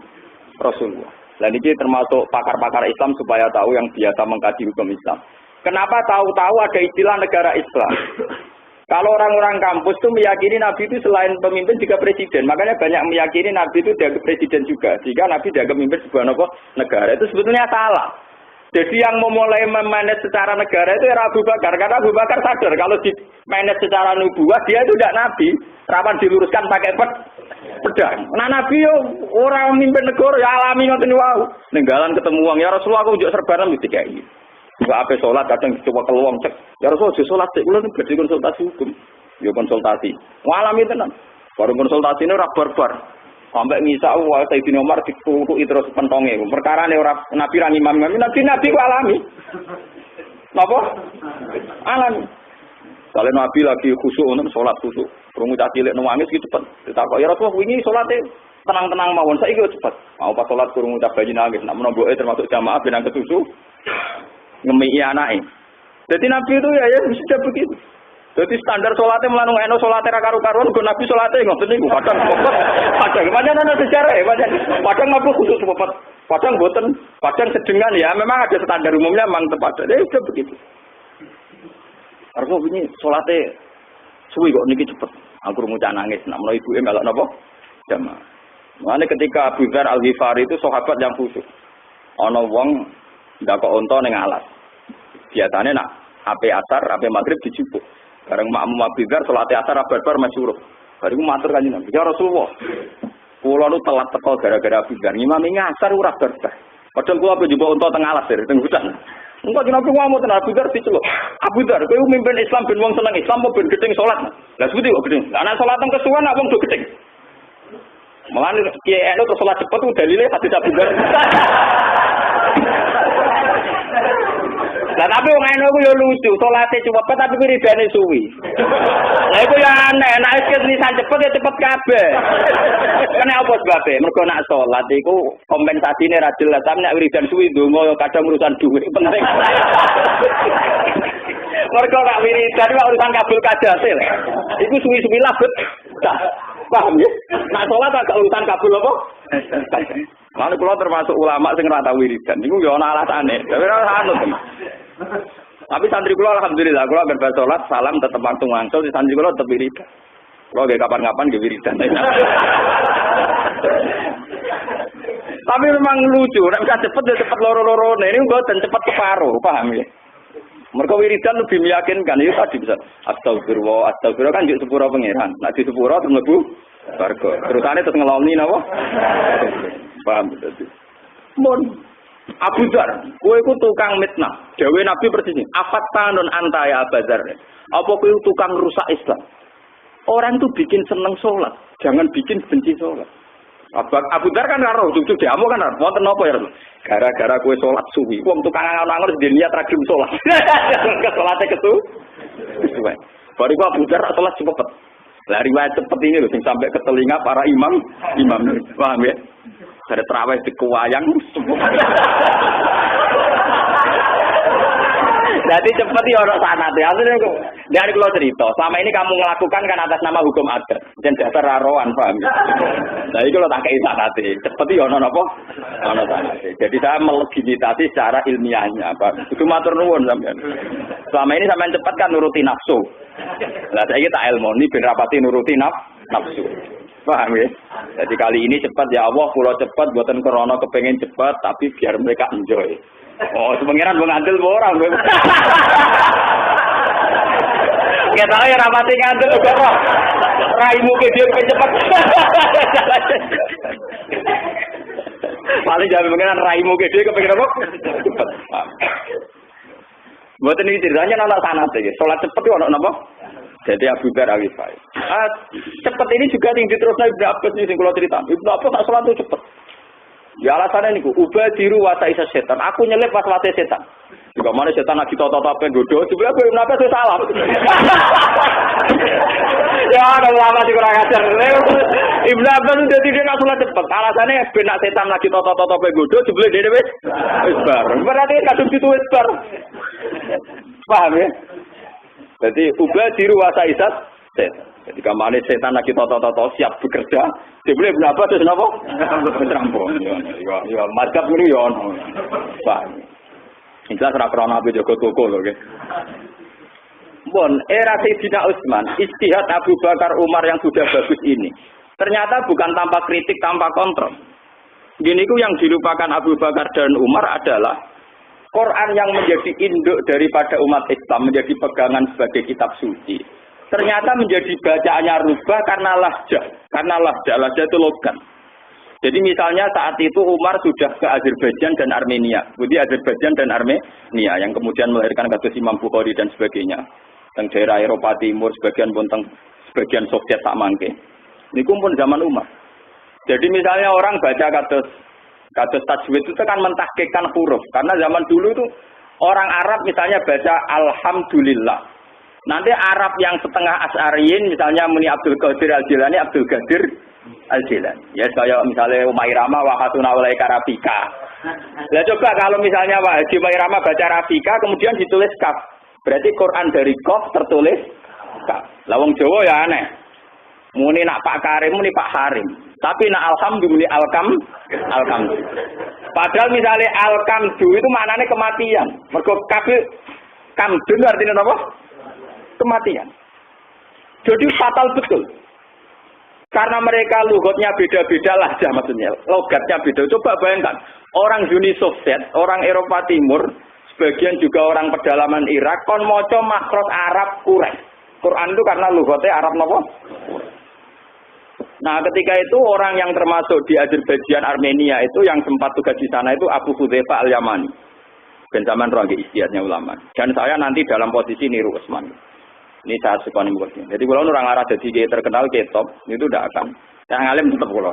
Rasulullah. Dan ini termasuk pakar-pakar Islam supaya tahu yang biasa mengkaji hukum Islam. Kenapa tahu-tahu ada istilah negara Islam? Kalau orang-orang kampus itu meyakini Nabi itu selain pemimpin juga presiden. Makanya banyak meyakini Nabi itu dianggap presiden juga. Jika Nabi dianggap memimpin sebuah negara. Itu sebetulnya salah. Jadi yang memulai memanage secara negara itu era Abu Bakar. Karena Abu Bakar sadar kalau di manage secara nubuah dia itu tidak Nabi. Rapan diluruskan pakai pedang. Nah Nabi yo orang memimpin negara ya alami ngoten wae. Ninggalan ketemu wong ya Rasulullah aku njuk serbanan mesti kayak gitu. Juga apa sholat kadang coba keluang cek. Ya Rasul sholat cek ulah berarti konsultasi hukum. Ya konsultasi. Ngalami tenan. Baru konsultasi ini ora barbar. Sampai ngisa wae Sayyidina Umar dikutuki terus pentonge. Perkarane ora Nabi ra ngimam-ngimam, Nabi ku alami. Napa? Alami. Kalau Nabi lagi khusyuk ngono salat khusyuk. Krungu cah cilik nangis iki cepet. Ditakok ya Rasul wingi salate tenang-tenang mawon saiki cepet. Mau pas salat krungu cah bayi nangis, nak menomboke termasuk jamaah benang kesusu. Ngemiki anake. Jadi Nabi itu ya sudah begitu. Jadi standar sholatnya melanung eno sholatnya rakaru-karuan, gue Nabi sholatnya ngotot nih, padang ada sejarah ya, padang Nabi khusus cepat, padang boten, padang sedengan ya, memang ada standar umumnya, memang tepat, jadi sudah begitu. Harusnya begini sholatnya suwi kok niki cepet, aku rumucan nangis, nak melalui ibu kalau nopo, jamaah. Makanya ketika Abu Dzar Al-Ghifari itu sahabat yang khusus, ono wong nggak kok onto neng alas, biasanya nak ape asar, ape maghrib dijupuk. Bareng makmum Abu Dzar salat asar barbar masyhur. Bariku matur kanjeng Nabi, "Ya Rasulullah, kula nu telat teko gara-gara Abu Dzar. Ngimami ngasar ora barbar. Padahal kula ape njupuk unta teng alas teng hutan. Engko Nabi ngomong tenan Abu Dzar diceluk. Abu Dzar, kowe mimpin Islam ben wong seneng Islam apa ben gedeng salat? Lah sebuti kok gedeng. Lah nek salat teng kesuwen nak wong do gedeng. Mulane kiai eno terus salat cepet ku dalile hadis Abu Dzar. Lah tapi wong eno ku yo lucu, salate cepet tapi wiridane suwi. Lah iku ya aneh, nek wis nisan cepet ya cepet kabeh. Kene apa sebabe? Mergo nak salat iku kompensasine ra jelas, tapi nek wiridan suwi ndonga kadang urusan dhuwit penting. Mergo nak wiridan wae urusan kabul kadate. Iku suwi-suwi lah bet. Paham ya? Nak salat agak urusan kabul apa? Lalu kula termasuk ulama sing ora tau wiridan. Niku yo ana alasane. Tapi ora anut. Tapi santri kula alhamdulillah kula berbakat salat salam tetep waktu ngangsul di santri kula tetep wiridan. Kula nggih kapan-kapan nggih wiridan. Tapi memang lucu, nek bisa cepet ya cepet loro-lorone. Ini mboten cepet separuh, paham ya? Mergo wiridan lebih meyakinkan itu tadi bisa astagfirullah kan njuk sepuro pangeran. Nek di sepuro terus mlebu warga. Terusane terus ngeloni napa? Paham dadi. Mun Abu Dzar, kowe iku tukang mitnah. Dewe Nabi persis ini. Afatanun anta ya Abu Dzar. Apa kowe tukang rusak Islam? Orang tuh bikin seneng sholat, jangan bikin benci sholat. Abu Dzar kan karo cucu diamu kan wonten napa ya? Gara-gara kowe sholat suwi. Wong tukang angon-angon dia niat ra gelem sholat. Ke salate ketu. Baru Abu Dzar sholat cepet. Lah riwayat cepet ini lho sing sampai ke telinga para imam. Paham ya? Ada terawih di kewayang. Jadi cepet ya orang sanate. Asline kok dari kula cerita, selama ini kamu melakukan kan atas nama hukum adat dan dasar raroan, paham ya? Nah, iki lho tak kei sanate. Cepet ya ono napa? Ono sanate. Jadi saya melegitimasi secara ilmiahnya, Pak. Itu matur nuwun sampean. Selama ini sampean cepet kan nuruti nafsu. Lah saiki tak ilmoni ben rapati nuruti nafsu. Paham ya? Jadi kali ini cepat ya Allah, pulau cepat buatan corona kepengen cepat tapi biar mereka enjoy. Oh, sebenarnya mengantil orang. Kita ya rapati ngantil kok. Raimu ke dia cepat. Paling jangan mengenai raimu ke dia kepengen apa? Cepat. Buatan ini ceritanya anak sanat ya. Sholat cepat itu anak apa? Jadi Abu Dzar Al-Ghifari. Cepat ini juga tinggi terus Ibnu Abbas ini kalau cerita. Ibnu Abbas tak sholat itu cepat. Ya alasannya ini, ubadiru wa ta'isa setan. Aku nyelip pas latih setan. Juga mana setan lagi toto-toto godo. Sebenarnya Ibnu Abbas itu salah. Ya ada lama sih kurang ajar. Ibnu Abbas itu dia nggak sholat cepat. Alasannya benak setan lagi toto-toto godo. Sebenarnya dia wis bar. Berarti kadung itu wis bar. Paham ya? Jadi ubadiru wa ta'isa setan. Jadi kamane setan lagi toto-toto siap bekerja, dibeli berapa terus napa? Terampung. Ya, madzhab niku ya ono. Pak. Jelas ora krana ape jaga toko lho nggih. Bon, era Sayyidina Utsman, ijtihad Abu Bakar Umar yang sudah bagus ini. Ternyata bukan tanpa kritik, tanpa kontrol. Gini ku yang dilupakan Abu Bakar dan Umar adalah Quran yang menjadi induk daripada umat Islam, menjadi pegangan sebagai kitab suci. Ternyata menjadi bacaannya rubah karena lahjah itu logat. Jadi misalnya saat itu Umar sudah ke Azerbaijan dan Armenia. Jadi Azerbaijan dan Armenia yang kemudian melahirkan kasus Imam Bukhari dan sebagainya. Teng daerah Eropa Timur, sebagian pun sebagian Soviet tak mangke. Ini pun zaman Umar. Jadi misalnya orang baca kados tajwid itu kan mentahqiqkan huruf. Karena zaman dulu itu orang Arab misalnya baca Alhamdulillah. Nanti Arab yang setengah Asy'ariyin misalnya Muni Abdul Qadir Al-Jilani, Abdul Qadir Al-Jilani. Ya kayak misalnya Umairama wa hatuna walaika Rafika. Lah coba kalau misalnya Pak Haji Umairama baca Rafika kemudian ditulis kaf. Berarti Quran dari qaf tertulis kaf. Lah wong Jawa ya aneh. Muni nak Pak Karim, muni Pak Harim. Tapi nak alhamdulillah alkam. Padahal misalnya alkamdu itu maknanya kematian. Mergo kabeh kamdun artinya apa? Kematian. Jadi fatal betul. Karena mereka lugotnya beda-beda lahjah maksudnya. Logatnya beda. Coba bayangkan. Orang Uni Soviet, orang Eropa Timur, sebagian juga orang pedalaman Irak, kon moco makhraj Arab Quraisy. Quran itu karena lugotnya Arab napa? Nah ketika itu orang yang termasuk di Azerbaijan Armenia itu yang sempat tugas di sana itu Abu Hudzaifah Al-Yamani. Ben sampean roh istihadnya ulama. Dan saya nanti dalam posisi niru Utsman. Ini saya suka nih buatnya. Jadi kalau orang arah jadi kiai terkenal kiai top, itu tidak akan. Yang alim tetap kalau.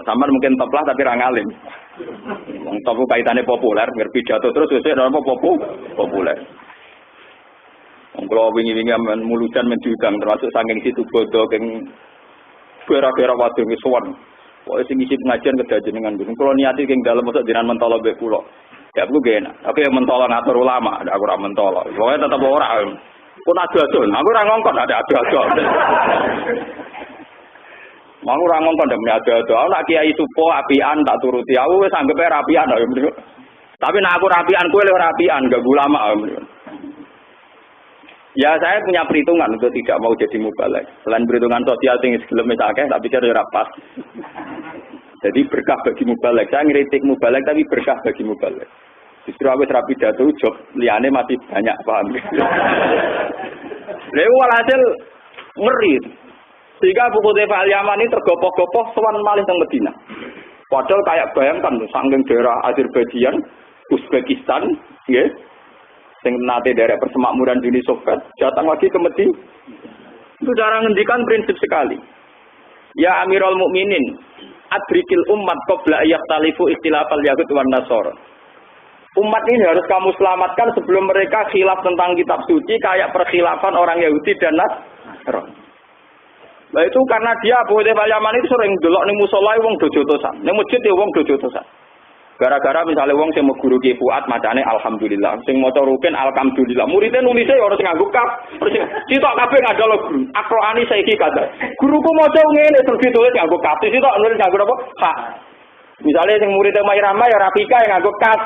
Sampean mungkin top lah tapi orang alim. Wong top kaitannya populer, berpidato terus sesuai apa populer. Wong kalau wingi-wingi mulutan menjudang termasuk saking situ bodoh yang berak-berak waduh wisuan. Wah sing isi pengajian kedajenengan. Kalau niati yang dalam masuk jiran mentolo be pulau. Ya aku gak enak. Tapi yang mentolo ngatur ulama, ada aku ora mentolo. Pokoknya tetap orang. Pun adu-adu, aku ora ngongkon ada adu-adu. Mau ora ngongkon ndek adu-adu. Aku nak kiai supo apian tak turuti. Aku wis anggepe rapian kok. Tapi nak aku rapian kowe lho rapian, gak ulama. Ya saya punya perhitungan untuk tidak mau jadi mubalek. Selain perhitungan sosial tinggi gelem akeh, tak pikir ora pas. Jadi berkah bagi mubalek. Saya ngeritik mubalek tapi berkah bagi mubalek. Justru aku rapi datu job liane masih banyak paham. Lalu walhasil ngeri. Sehingga buku Tefal Yaman ini tergopoh-gopoh sowan malih teng Medina. Padahal kayak bayangkan saking daerah Azerbaijan, Uzbekistan, nggih. Sing nate daerah persemakmuran Uni Soviet datang lagi ke Medina. Itu cara ngendikan prinsip sekali. Ya Amirul Mukminin, adrikil umat qabla yahtalifu ikhtilafal yahud wan nasara. Umat ini harus kamu selamatkan sebelum mereka khilaf tentang kitab suci kayak perkhilafan orang Yahudi dan Nasrani. Nah itu karena dia Abu Tefal Yaman itu sering delok ning musala wong do jotosan, ning masjid ya wong do jotosan. Gara-gara misalnya wong sing guru Ki Fuad macane alhamdulillah, sing maca rukin alhamdulillah. Muridé nulisé ora sing nganggo kaf, sitok kabeh ngandalo guru. Akroani saiki kada. Guruku maca ngene terus ditulis nganggo kaf, sitok nulis nganggo apa? Hak. Misalnya sing muridé Mairama ya Rafika yang nganggo kaf.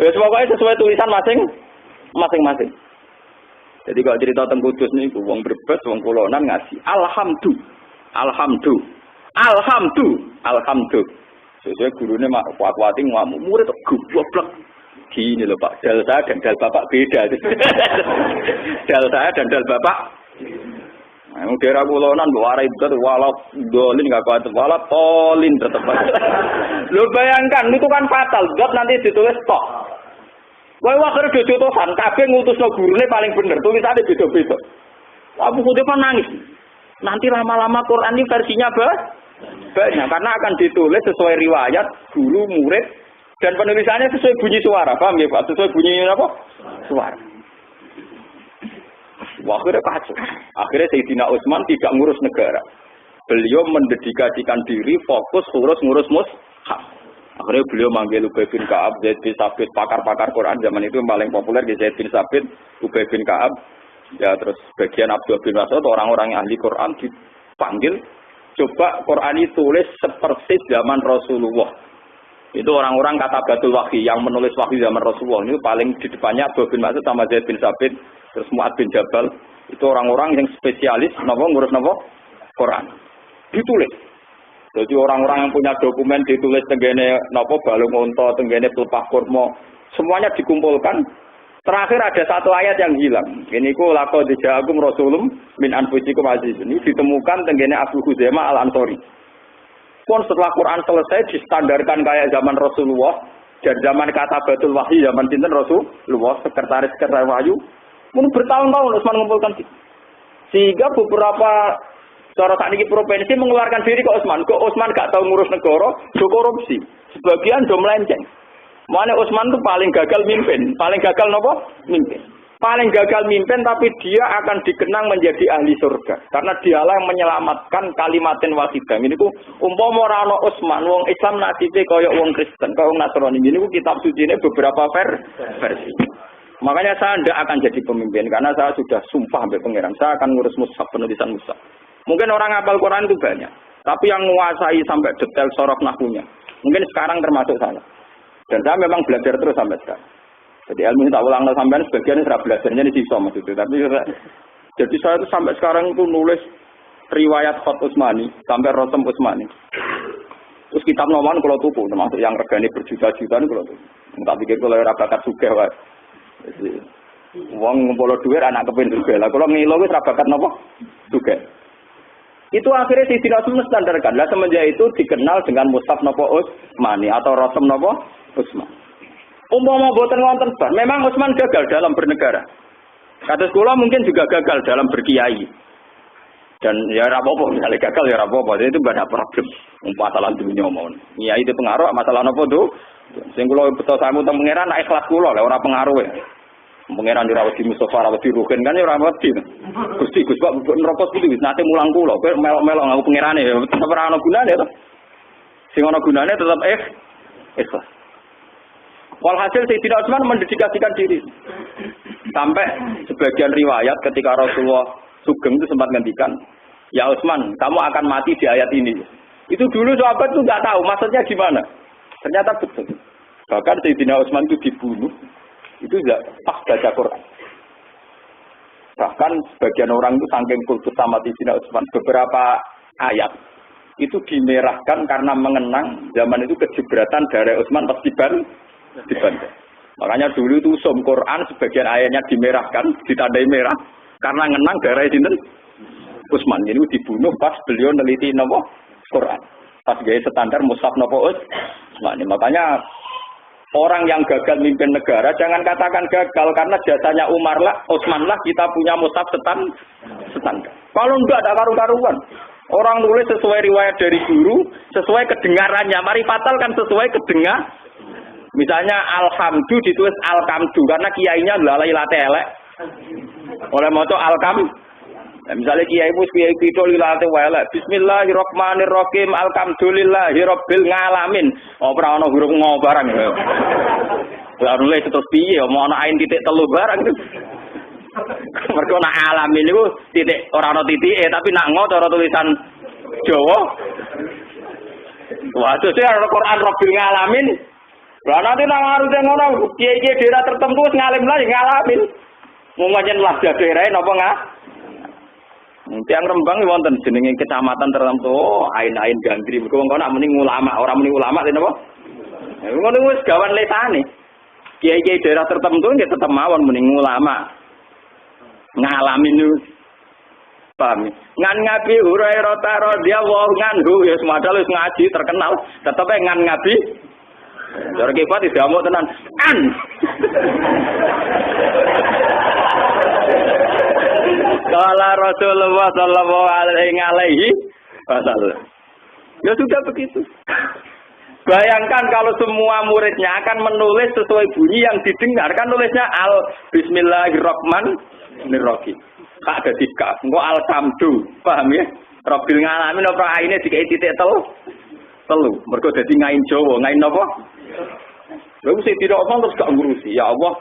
Ya semoga sesuai tulisan masing-masing. Jadi kalau cerita tentang Kudus nih, wong Brebes, wong Kulonan ngasih alhamdulillah. Sesuai gurunya mak kuat-kuatin ngamuk murid goblok. Gini loh Pak, dal saya dan dal bapak beda. Dal saya dan dal bapak. Nah, daerah Kulonan warai betul walau dolin nggak kuat, walau polin tetap. Lo bayangkan itu kan fatal. Dot nanti ditulis tok. Wah akhirnya jotosan, kabeh ngutusno gurune paling bener, tulisannya beda-beda. Abu Hudzaifah nangis. Nanti lama-lama Quran ini versinya banyak karena akan ditulis sesuai riwayat guru murid dan penulisannya sesuai bunyi suara, paham ya Pak? Sesuai bunyi apa? Suara. Wah, akhirnya kacau. Akhirnya Sayyidina Utsman tidak ngurus negara. Beliau mendedikasikan diri fokus ngurus mushaf. Akhirnya beliau manggil Ubay bin Ka'ab, Zaid bin Sabit, pakar-pakar Quran zaman itu yang paling populer di Zaid bin Sabit, Ubay bin Ka'ab, ya terus bagian Abdul bin Mas'ud, orang-orang yang ahli Quran dipanggil, coba Quran ditulis sepersis zaman Rasulullah. Itu orang-orang kata Batul Wahyi yang menulis wahyu zaman Rasulullah. Ini paling di depannya Abdul bin Mas'ud sama Zaid bin Sabit, terus Mu'ad bin Jabal. Itu orang-orang yang spesialis ngurus Quran. Ditulis. Jadi orang-orang yang punya dokumen ditulis tenggene napa balung unta, tenggene pelepah kurma, semuanya dikumpulkan. Terakhir ada satu ayat yang hilang. Ini ku laqad ja'akum rasulun min anfusikum aziz. Ini ditemukan tenggene Abu Huzaimah Al-Ansori. Pun setelah Quran selesai distandarkan kayak zaman Rasulullah dan zaman kata Batul Wahyi zaman sinten Rasulullah sekretaris wahyu. Mun bertahun-tahun Utsman mengumpulkan sehingga beberapa cara saat ini provinsi mengeluarkan diri ke Utsman. Kok Utsman gak tahu ngurus negara, do korupsi. Sebagian do melenceng. Mana Utsman itu paling gagal mimpin. Paling gagal nopo? Mimpin. Paling gagal mimpin tapi dia akan dikenang menjadi ahli surga. Karena dialah yang menyelamatkan kalimatin wahidah. Ini ku umpama ora ana Utsman, wong Islam nasibe kaya wong Kristen, kaya wong Nasrani. Ini ku kitab sucine beberapa versi. Makanya saya tidak akan jadi pemimpin karena saya sudah sumpah sampai pangeran. Saya akan ngurus mushaf, penulisan mushaf. Mungkin orang hafal Quran itu banyak, tapi yang menguasai sampai detail sorof nahwunya, mungkin sekarang termasuk saya. Dan saya memang belajar terus sampai sekarang. Jadi ilmu ini tak ulang sampai sebagian saya belajarnya di sisa maksudnya. Tapi jadi saya itu sampai sekarang itu nulis riwayat Khat Utsmani sampai Rosem Utsmani. Terus kitab Noman kalau tuku, termasuk yang regane berjuta-juta ini kalau tuku. Tak pikir kalau ora bakat sugih wae. Jadi wong ngumpul dhuwit anak kepen sugih. Lah kalau ngilo wis ra bakat napa? Sugih. Itu akhirnya Sayyidina Utsman standarkan. Lah semenjak itu dikenal dengan mushaf napa Utsmani atau Rosem napa Utsman. Umpama boten wonten bar, memang Utsman gagal dalam bernegara. Kados kula mungkin juga gagal dalam berkiai. Dan ya ora apa-apa, misalnya gagal ya ora apa-apa, itu enggak ada problem. Masalah dunia mawon. Kiai itu pengaruh masalah napa tuh? Sing kula beto samu teng pangeran nek ikhlas kula lek ora pengaruh ya. Pangeran dirawat di Mustafa rawat di Ruhin kan ya ora wedi. Gusti Gus Pak neraka kuwi nate mulang kula, kowe melok-melok ngaku pangerane ya ora ana gunane to. Sing ana gunane tetep ikhlas. Walhasil Sayyidina Utsman mendedikasikan diri. Sampai sebagian riwayat ketika Rasulullah Sugeng itu sempat ngendikan, ya Utsman, kamu akan mati di ayat ini. Itu dulu sahabat itu nggak tahu maksudnya gimana. Ternyata betul. Bahkan Sayyidina Utsman itu dibunuh, itu tidak pas baca Quran. Bahkan sebagian orang itu saking kultus sama Sayyidina Utsman, beberapa ayat itu dimerahkan karena mengenang zaman itu kejebratan dari Utsman pas dibantai. Makanya dulu itu Quran sebagian ayatnya dimerahkan, ditandai merah karena ngenang darah sinten Utsman. Jadi dibunuh pas beliau neliti napa Quran. Pas gaya standar mushaf napa Utsman. Makanya orang yang gagal mimpin negara jangan katakan gagal karena jasanya Umar lah, Utsman lah kita punya mushaf standar. Kalau enggak ada karu-karuan. Orang nulis sesuai riwayat dari guru, sesuai kedengarannya. Mari fatal kan sesuai kedengar. Misalnya alhamdu ditulis alkamdu karena kiainya lalai late elek. Oleh moco alkam. Nah, misalnya kiai itu lilate elek. Bismillahirrahmanirrahim. Alhamdulillahirabbil alamin. Ora ana huruf ngo barang. Lah nulis terus piye mau ana ain titik telu barang itu. Mergo nak alamin niku titik ora ana titike tapi nak ngo cara tulisan Jawa. Waduh sih Al-Qur'an Rabbil Alamin. Lah nanti nang arute ngono, kiye-kiye daerah tertentu wis ngalim lah ngalamin. Mung pancen lah daerah napa enggak? Tiang Rembang wonten jenenge kecamatan tertentu, ain-ain gandri. Mergo wong nak muni ulama, ora muni ulama lha napa? Ngono wis gawan lesane. Kiye-kiye daerah tertentu nggih tetep mawon muni ulama. Ngalamin niku. Paham? Ngan ngabi Hurairah radhiyallahu anhu ya semadal wis ngaji terkenal, tetep ngan ngabi cara kifat tidak mau tenan. Kala Rasulullah sallallahu alaihi wasallam. Ya sudah begitu. Bayangkan kalau semua muridnya akan menulis sesuai bunyi yang didengar, kan nulisnya al Bismillahirrahmanirrahim. Kak dadi kaf, engko alhamdu. Paham ya? Rabbil alamin apa aine dikai titik telu. Mergo dadi ngain Jawa, ngain napa? Lalu saya tidak omong terus gak ngurusi. Ya Allah,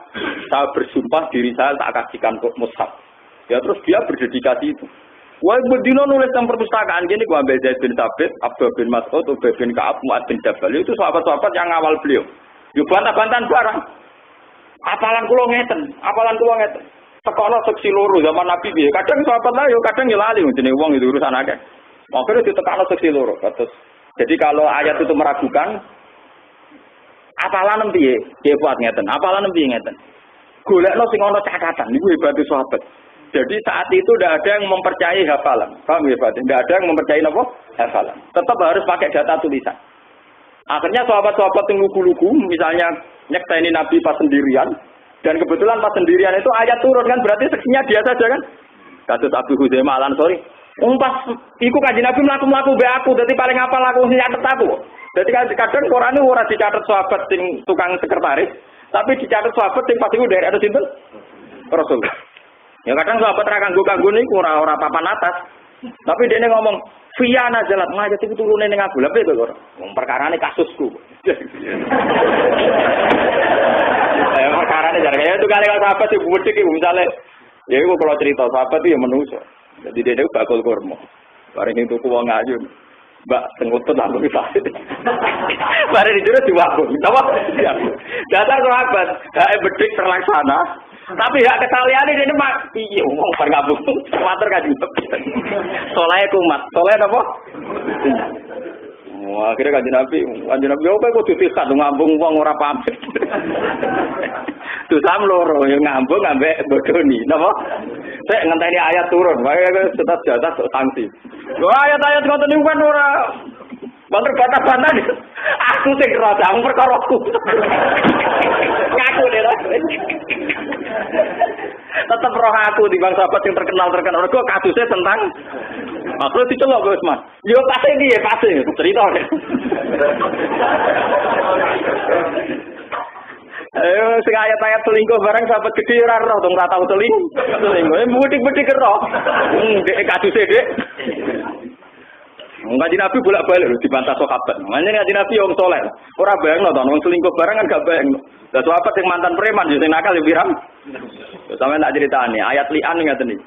saya bersumpah diri saya tak kasihkan kok mushaf. Ya terus dia berdedikasi itu. Wah, berdino nulis tentang perpustakaan gini, gua ambil Zaid bin Thabit, Abdul bin Mas'ud, Ubay bin Ka'ab, Mu'ad bin Jabal. Itu sahabat-sahabat yang awal beliau. Yuk bantah-bantahan barang. Apalan kulo ngeten. Sekolah seksi loro zaman Nabi piye. Kadang sahabat lah yo kadang yo lali jenenge wong itu urusan akeh. Makanya ditekano seksi loro. Terus jadi kalau ayat itu meragukan apalan piye? Piye buat ngeten. Apalan piye ngeten. Golekno sing ana catatan niku hebate sahabat. Jadi saat itu tidak ada yang mempercayai hafalan. Paham ya Pak? Tidak ada yang mempercayai apa? Hafalan. Tetap harus pakai data tulisan. Akhirnya sahabat-sahabat yang lugu-lugu misalnya nyekseni Nabi pas sendirian. Dan kebetulan pas sendirian itu ayat turun kan, berarti seksinya dia saja kan. Kasus Abu Huzaimah Al-Ansori. Pas iku kanjeng Nabi mlaku-mlaku mbek aku, dadi paling apal aku nyatet aku. Dadi kadang Quran itu ora dicatet sahabat sing tukang sekretaris, tapi dicatet sahabat sing pas iku dari ada sinten? Rasul. Ya kadang sahabat ra kanggo niku ora papan atas. Tapi dia ngomong, "Fiya nazalat ngajak itu turune ning aku." Lha piye kok? Wong perkarane kasusku. Perkarane jarane itu kali sahabat sing budik iku misale ya iku kalau cerita sahabat itu ya manusa. Jadi dia itu bakul kurma. Bareng itu ku wong ayu. Mbak sengutut lalu dipasit. Bareng dijero diwakun. Apa? Dasar sahabat, hak bedik terlaksana. Tapi hak ketaliane dene mak piye wong bar ngabung. Matur kanjeng. Soleh kumat. Soleh napa? Wah, akhirnya kanjeng Nabi opo kudu dikat ngambung wong ora pamit. Tuh sam loro yo ngambung ambek bodoni. Napa? Sek ngenteni ayat turun, wae tetep jatah sanksi. Wah, ayat-ayat ngoten niku kan ora banter bantah-bantah. Aku sing kerasa perkaraku. aku deh. Tetap roh aku di bang sahabat yang terkenal. Mergo kasusnya tentang makro dicelok Gus Mas. Yo pasti dia pasti cerita. Ayo sing ayat-ayat selingkuh bareng sahabat gede ora roh dong ora tau selingkuh. Mudik-mudik roh. Dek kaduse Dek. Ngaji Nabi bolak-balik dibantah sahabat. Makanya ngaji Nabi wong saleh. Ora bayangno to wong selingkuh bareng kan gak bayangno. Lah sahabat sing mantan preman yo sing nakal yo piram. Sampeyan tak ceritane ayat li'an ngaten iki.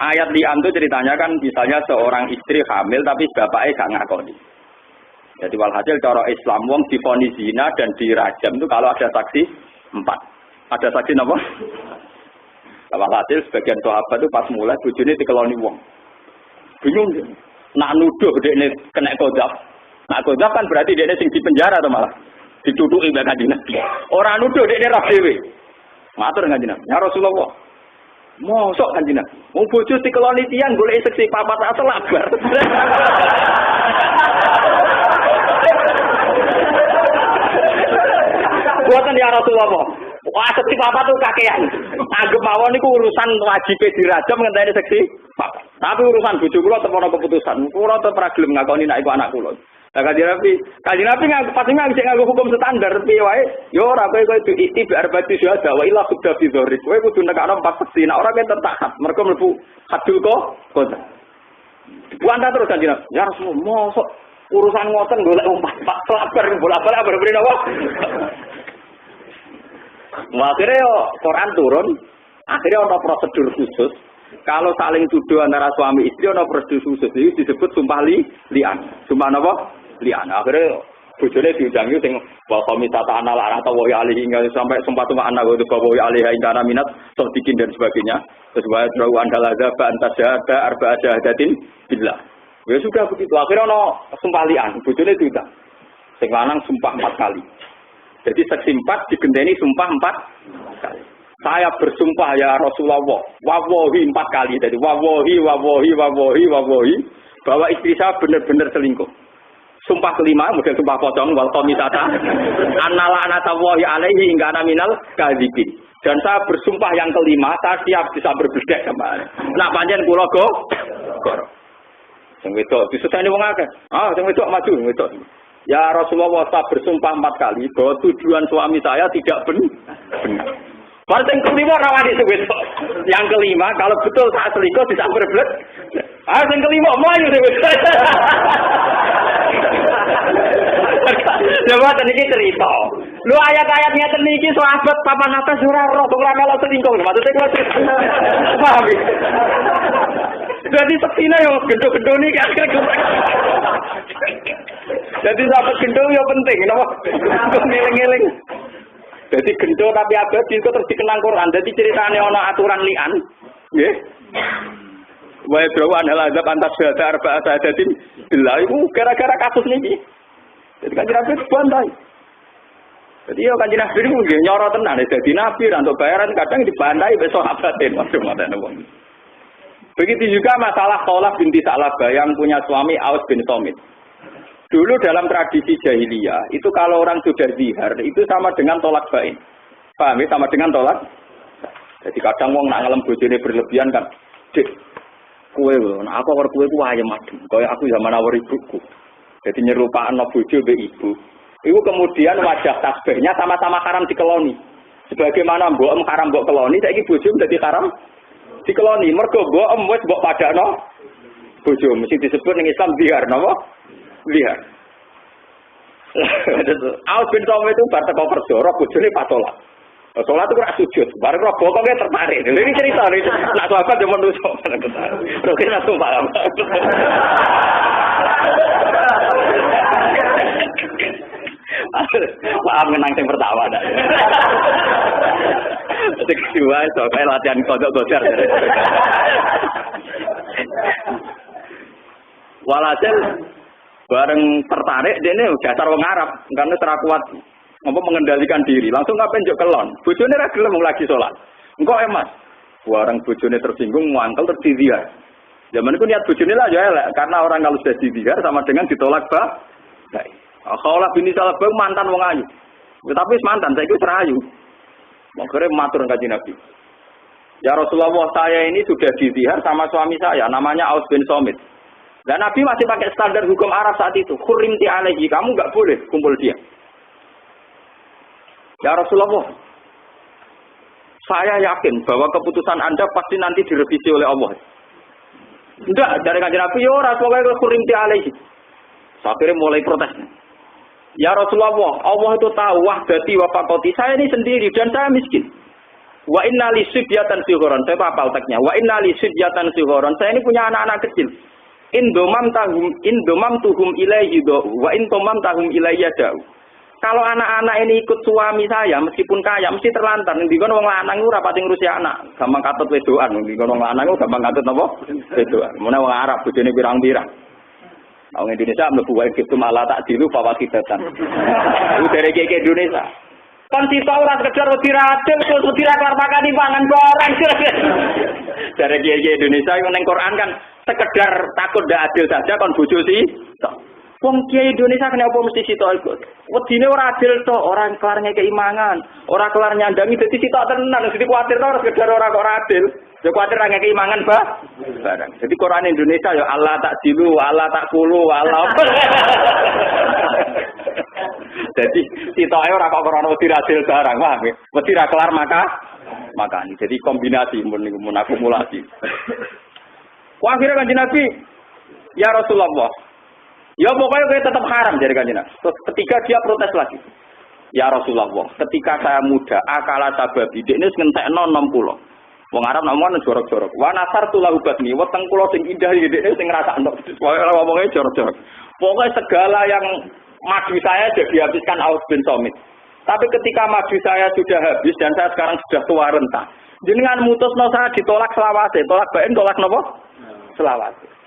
Ayat li'an itu ceritanya kan misalnya seorang istri hamil tapi bapaknya gak ngakoni. Jadi walhasil cara Islam wong divonis zina dan dirajam itu kalau ada saksi 4. Ada saksi napa? Walhasil sebagian sahabat itu pas mulai bojone dikeloni wong. Bingung dia. Nak nuduh dekne kena kodaf. Nak kodaf kan berarti dekne sing dipenjara atau malah dituduki mbek Kanjeng Nabi. Ora nuduh dekne ra dhewe. Matur Kanjeng Nabi. Ya Rasulullah. Mosok Kanjeng Nabi. Wong bojo dikeloni tiyang golek seksi papat asal labar. Buatan ya Rasulullah. Wah, seksi papa tuh kakean. Anggap mawon niku urusan wajib dirajam ngenteni seksi papa. Tapi urusan bojo kula tepono keputusan. Kula tetep ora gelem ngakoni nek iku anak kula. Lah Kanjeng Nabi Fatimah sing nganggo hukum standar piye wae, ya ora kowe iki arbati syahada wa illa khudda fi dzahri. Kowe kudu nekakno 4 seksi. Nek ora kene tak mergo mlebu hadul kok. Buanta terus Kanjeng Nabi. Ya Rasulullah, mosok urusan ngoten golek umpat sabar bola-bola berbeda napa? Akhirnya Quran turun, akhirnya ada prosedur khusus. Kalau saling tuduh antara suami istri ada prosedur khusus. Ini disebut sumpah li'an. Sumpah apa? Li'an. Akhirnya bojone diundangi sing wa qamisata anal atau wa alihi sampai sumpah anak wa wa alihi kana minat sadiqin dan sebagainya. Terus wa drawu andalaza ba antasyada arba'a syahadatin billah. Ya sudah begitu. Akhirnya ana sumpah li'an. Bojone diundang. Sing lanang sumpah 4 kali. Jadi saksi 4 digenteni sumpah 4 kali. Saya bersumpah ya Rasulullah, wawahi 4 kali. Jadi wawahi bahwa istri saya benar-benar selingkuh. Sumpah kelima, model sumpah pocong, wal qamisata annala anatawahi alaihi hingga ana minal kadzibin. Dan saya bersumpah yang kelima, saya siap bisa berbedek sama. Nak pancen kula go. Sing wedok disusahne wong akeh. Sing wedok maju wedok. Ya Rasulullah, saya bersumpah 4 kali bahwa tujuan suami saya tidak benar. Baru yang kelima rawani sebetulnya. Yang kelima, kalau betul saat selingkuh bisa berbelit. Yang kelima maju sebetulnya. Coba tadi cerita. Lu ayat-ayatnya tadi sahabat papan atas surah roh tuh kalau selingkuh. Maksudnya kalau paham. Jadi seksina yang gendong-gendong ini kan. Jadi sahabat gendong yang penting, kenapa? Ngeling-ngeling. Jadi gendong tapi abadi itu terus dikenang Quran. Jadi ceritanya ada aturan li'an. Ya. Wa yadrawan al-azab antas syahada arba'a syahadatin billah. Itu gara-gara kasus ini. Jadi Kanjeng Nabi bantai. Jadi ya Kanjeng Nabi itu nyorot tenan. Jadi Nabi untuk bayaran kadang dibantai besok sahabatin. Waduh. Begitu juga masalah Khawlah binti Sa'labah yang punya suami Aus bin Somit. Dulu dalam tradisi jahiliyah, itu kalau orang sudah zihar, itu sama dengan tolak bain. Paham ya? Sama dengan tolak. Jadi kadang wong nak ngelem bojone berlebihan kan, Dik, kowe lho, nek aku karo kowe ku ayem adem, kaya aku zaman awor ibuku. Jadi nyerupakno bojo mbek ibu. Itu kemudian wajah tasbihnya sama-sama haram dikeloni. Sebagaimana mbok haram mbok keloni, saiki bojo dadi haram dikeloni. Mergo mbok wis mbok padakno bojo, mesti disebut ning Islam zihar napa? Lihat. Aus bin Somit itu bar teko kerja, roh bojone patola. Salat itu ora sujud, bareng roh bokongnya tertarik. Ini cerita iki. Nak sahabat yo menungso. Roke langsung paham. Paham menang sing pertama dak. Sing kedua iso kae latihan kodok-kodok. Walhasil bareng tertarik dene dasar wong Arab karena ora kuat mengendalikan diri langsung ngapain njuk kelon bojone ra gelem lagi salat engko Mas bareng bojone tersinggung muangkel terus diziar zaman iku niat bojone lah ya elek karena orang kalau sudah diziar sama dengan ditolak baik Khawlah binti Sa'labah mantan wong ayu Tapi mantan saya itu serayu. Akhirnya matur kanjeng Nabi. Ya Rasulullah, saya ini sudah dizihar sama suami saya, namanya Aus bin Somit. Dan Nabi masih pakai standar hukum Arab saat itu. Hurimti alaihi, kamu nggak boleh kumpul dia. Ya Rasulullah, saya yakin bahwa keputusan Anda pasti nanti direvisi oleh Allah. Enggak, dari kanjeng Nabi, ya Rasulullah, hurimti alaihi. Akhirnya mulai protes. Ya Rasulullah, Allah itu tahu wahdati wa faqati. Saya ini sendiri dan saya miskin. Wa inna li sibyatan sigharan. Saya hafal teksnya. Wa inna li sibyatan sigharan. Saya ini punya anak-anak kecil. Indomam tuhum ilaihi do. Wa intomam tahum ilayya da'u. Kalau anak-anak ini ikut suami saya meskipun kaya mesti terlantar. Ndikon wong lanang ora pati ngurusi anak. Gampang katut wedoan. Ndikon wong lanang gampang katut napa? Wedoan. Mene wong Arab bojone pirang-pirang. Wong Indonesia mlebu wae gitu malah tak dilu fawakidatan. Iku dari keke Indonesia. Kan kita ora sekedar wedi radil terus wedi ra kelar makani pangan barang. Dari keke Indonesia yang ning Quran kan sekedar takut ndak adil saja kon bojo sih. Wong kiai Indonesia kena apa mesti sitok ikut. Wedine ora adil tok, ora kelar ngekeki mangan, ora kelar nyandangi dadi sitok tenan, dadi kuwatir ora sekedar ora kok adil. Ya kuwatir ra ngekeki mangan barang. Jadi Quran Indonesia ya Allah tak dilu, Allah tak kulu, Allah. Jadi sitoke ora kok krana wedi adil barang, paham ya? Wedi ra kelar makani. Jadi kombinasi mun akumulasi. Wah akhirnya kanjeng Nabi, ya Rasulullah, ya pokoknya kayak tetap haram dari kanjeng Nabi. Terus ketika dia protes lagi, ya Rasulullah, ketika saya muda, akala sababi, ini ngentekno 60. Wong Arab namanya jorok-jorok. Wa nasartu lahu batni, weteng kula sing indah iki dekne sing ngrasakno. Pokoke ngomongnya jorok-jorok. Pokoknya segala yang madu saya sudah dihabiskan Aus bin Somit. Tapi ketika madu saya sudah habis dan saya sekarang sudah tua renta, jenengan mutusno saya ditolak selawase, tolak bain tolak napa? Selawase.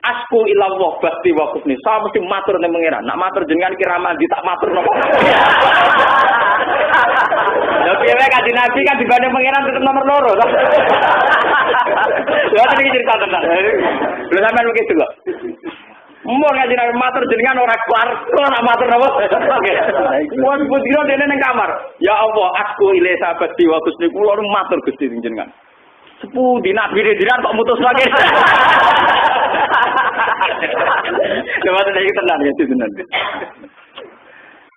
Asku ilallah bakti wa husni. Saya mesti matur ning pangeran. Nak matur jenengan kira mandi tak matur napa? Lha piye kanjeng Nabi kan dibanding pangeran tetep nomor loro. Ya iki cerita tenan. Lha sampean begitu kok. Mbok kanjeng Nabi matur jenengan ora kelar, ora matur napa? Oke. Wong putira dene ning kamar. Ya Allah, asku ile sabati wa husni kula matur Gusti jenengan. Sepundi nabi dinan kok mutus lagi. Coba tadi tenan ya tenan.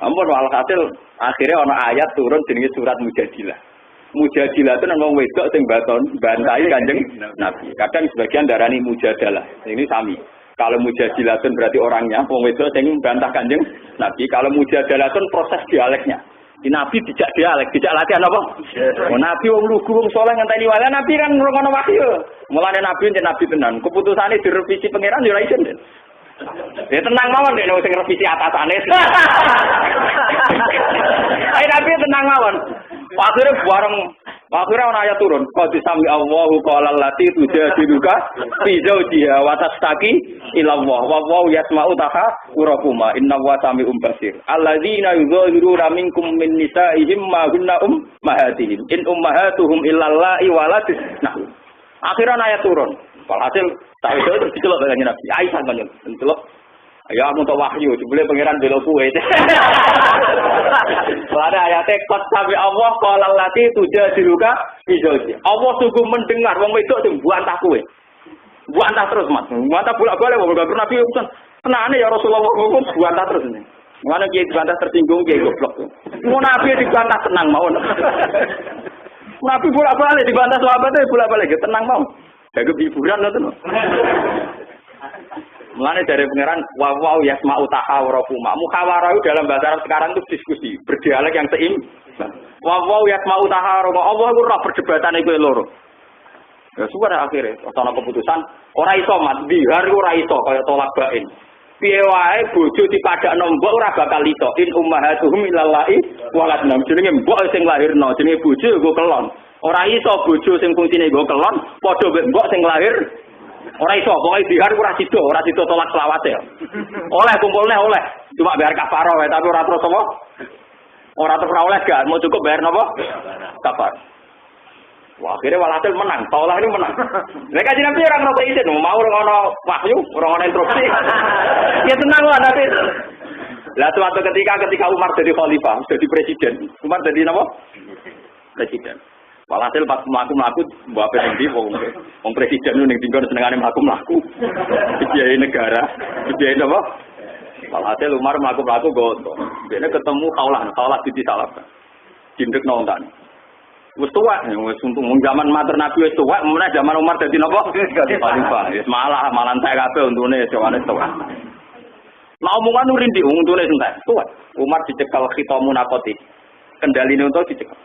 Ampun walhasil akhirnya ana ayat turun jenenge surat Mujadilah. Mujadilah itu nang wong wedok sing bantai Kanjeng Nabi. Kadang sebagian darani mujadalah. Ini sami. Kalau mujadilah itu berarti orangnya wong wedok sing bantah Kanjeng Nabi. Kalau mujadalah itu proses dialeknya. Di Nabi dijak dialek, dijak latihan apa? Oh, Nabi wong lugu wong saleh ngenteni wae. Nabi kan ngrungokno wahyu. Mulane Nabi yen Nabi tenan. Keputusane direvisi pangeran yo ora isin. Ya tenang mawon nek sing revisi atasane. Ayo Nabi tenang mawon. Akhirnya ana ayat turun. Qad sami Allahu qala allati tujadiluka fi zawjiha wa tastaqi ila Allah. Wa huwa yasma'u tahawurakuma. Inna wa sami'un basir. Alladzina yuzahiruna minkum min nisa'ihim ma hunna ummahatihim. In ummahatuhum illa allati waladna. Akhirnya ayat turun. Walhasil tak itu terus dicelok dengan Nabi. Aisyah kan dicelok. Ya aku tak wahyu, jebule pangeran bela kowe. Ada ayate qad sami Allah qala allati tujadiluka fi zawji. Allah sungguh mendengar wong wedok sing buantah kowe. Buantah terus, Mas. Buantah bolak-balik wong pernah Nabi pesan. Tenane ya Rasulullah wong buantah terus ini. Mana kiai dibantah tersinggung kiai goblok. Mau Nabi dibantah tenang mawon. Nabi bolak-balik dibantah sahabatnya bolak-balik tenang mawon. Jaga hiburan ngoten. Mulane dari pangeran wa yasma'u tahawurakuma. Muhawarah dalam bahasa Arab sekarang itu diskusi, berdialek yang seimbang. Wa yasma'u tahawurakuma. Allah iku ora perdebatan iku loro. Ya sudah akhirnya ana keputusan ora iso mat dihar ora iso kaya tolak bain. Piye wae bojo dipadakno mbok ora bakal iso. In ummahatuhum ilallahi waladna. Jenenge mbok sing lahirno, jenenge bojo nggo kelon. Ora iso bojo sing fungsine nggo kelon padha mbok sing lahir. Ora iso, pokoke dihar ora sida tolak selawase. Oleh kumpulne oleh, cuma bayar kafarah wae tapi ora terus apa? Ora terus oleh gak, mau cukup bayar napa? Kafar. Wah, akhirnya walhasil menang, taulah ini menang. Nek kanjeng Nabi ora ngerti isin, mau ora ono wahyu, ora ono instruksi. Ya tenang wae Nabi. Lah suatu ketika Umar jadi khalifah, jadi presiden. Umar jadi apa? Presiden. Walhasil pas mlaku-mlaku mbok ape ndi wong presiden nu ning dinggon senengane mlaku-mlaku. Biayai negara, biayai apa? Walhasil Umar mlaku-mlaku goto. Dene ketemu kaulah Siti Salam. Cindek nonton. Wis tuwek, wis untung zaman matur Nabi wis tuwek, meneh zaman Umar dadi napa? Khalifah. Wis malah entek kabeh untune jawane tuwek. Lah omongan nurindi untune entek. Tuwek. Umar dicekal khitamun naqati. Kendaline untuk dicekal.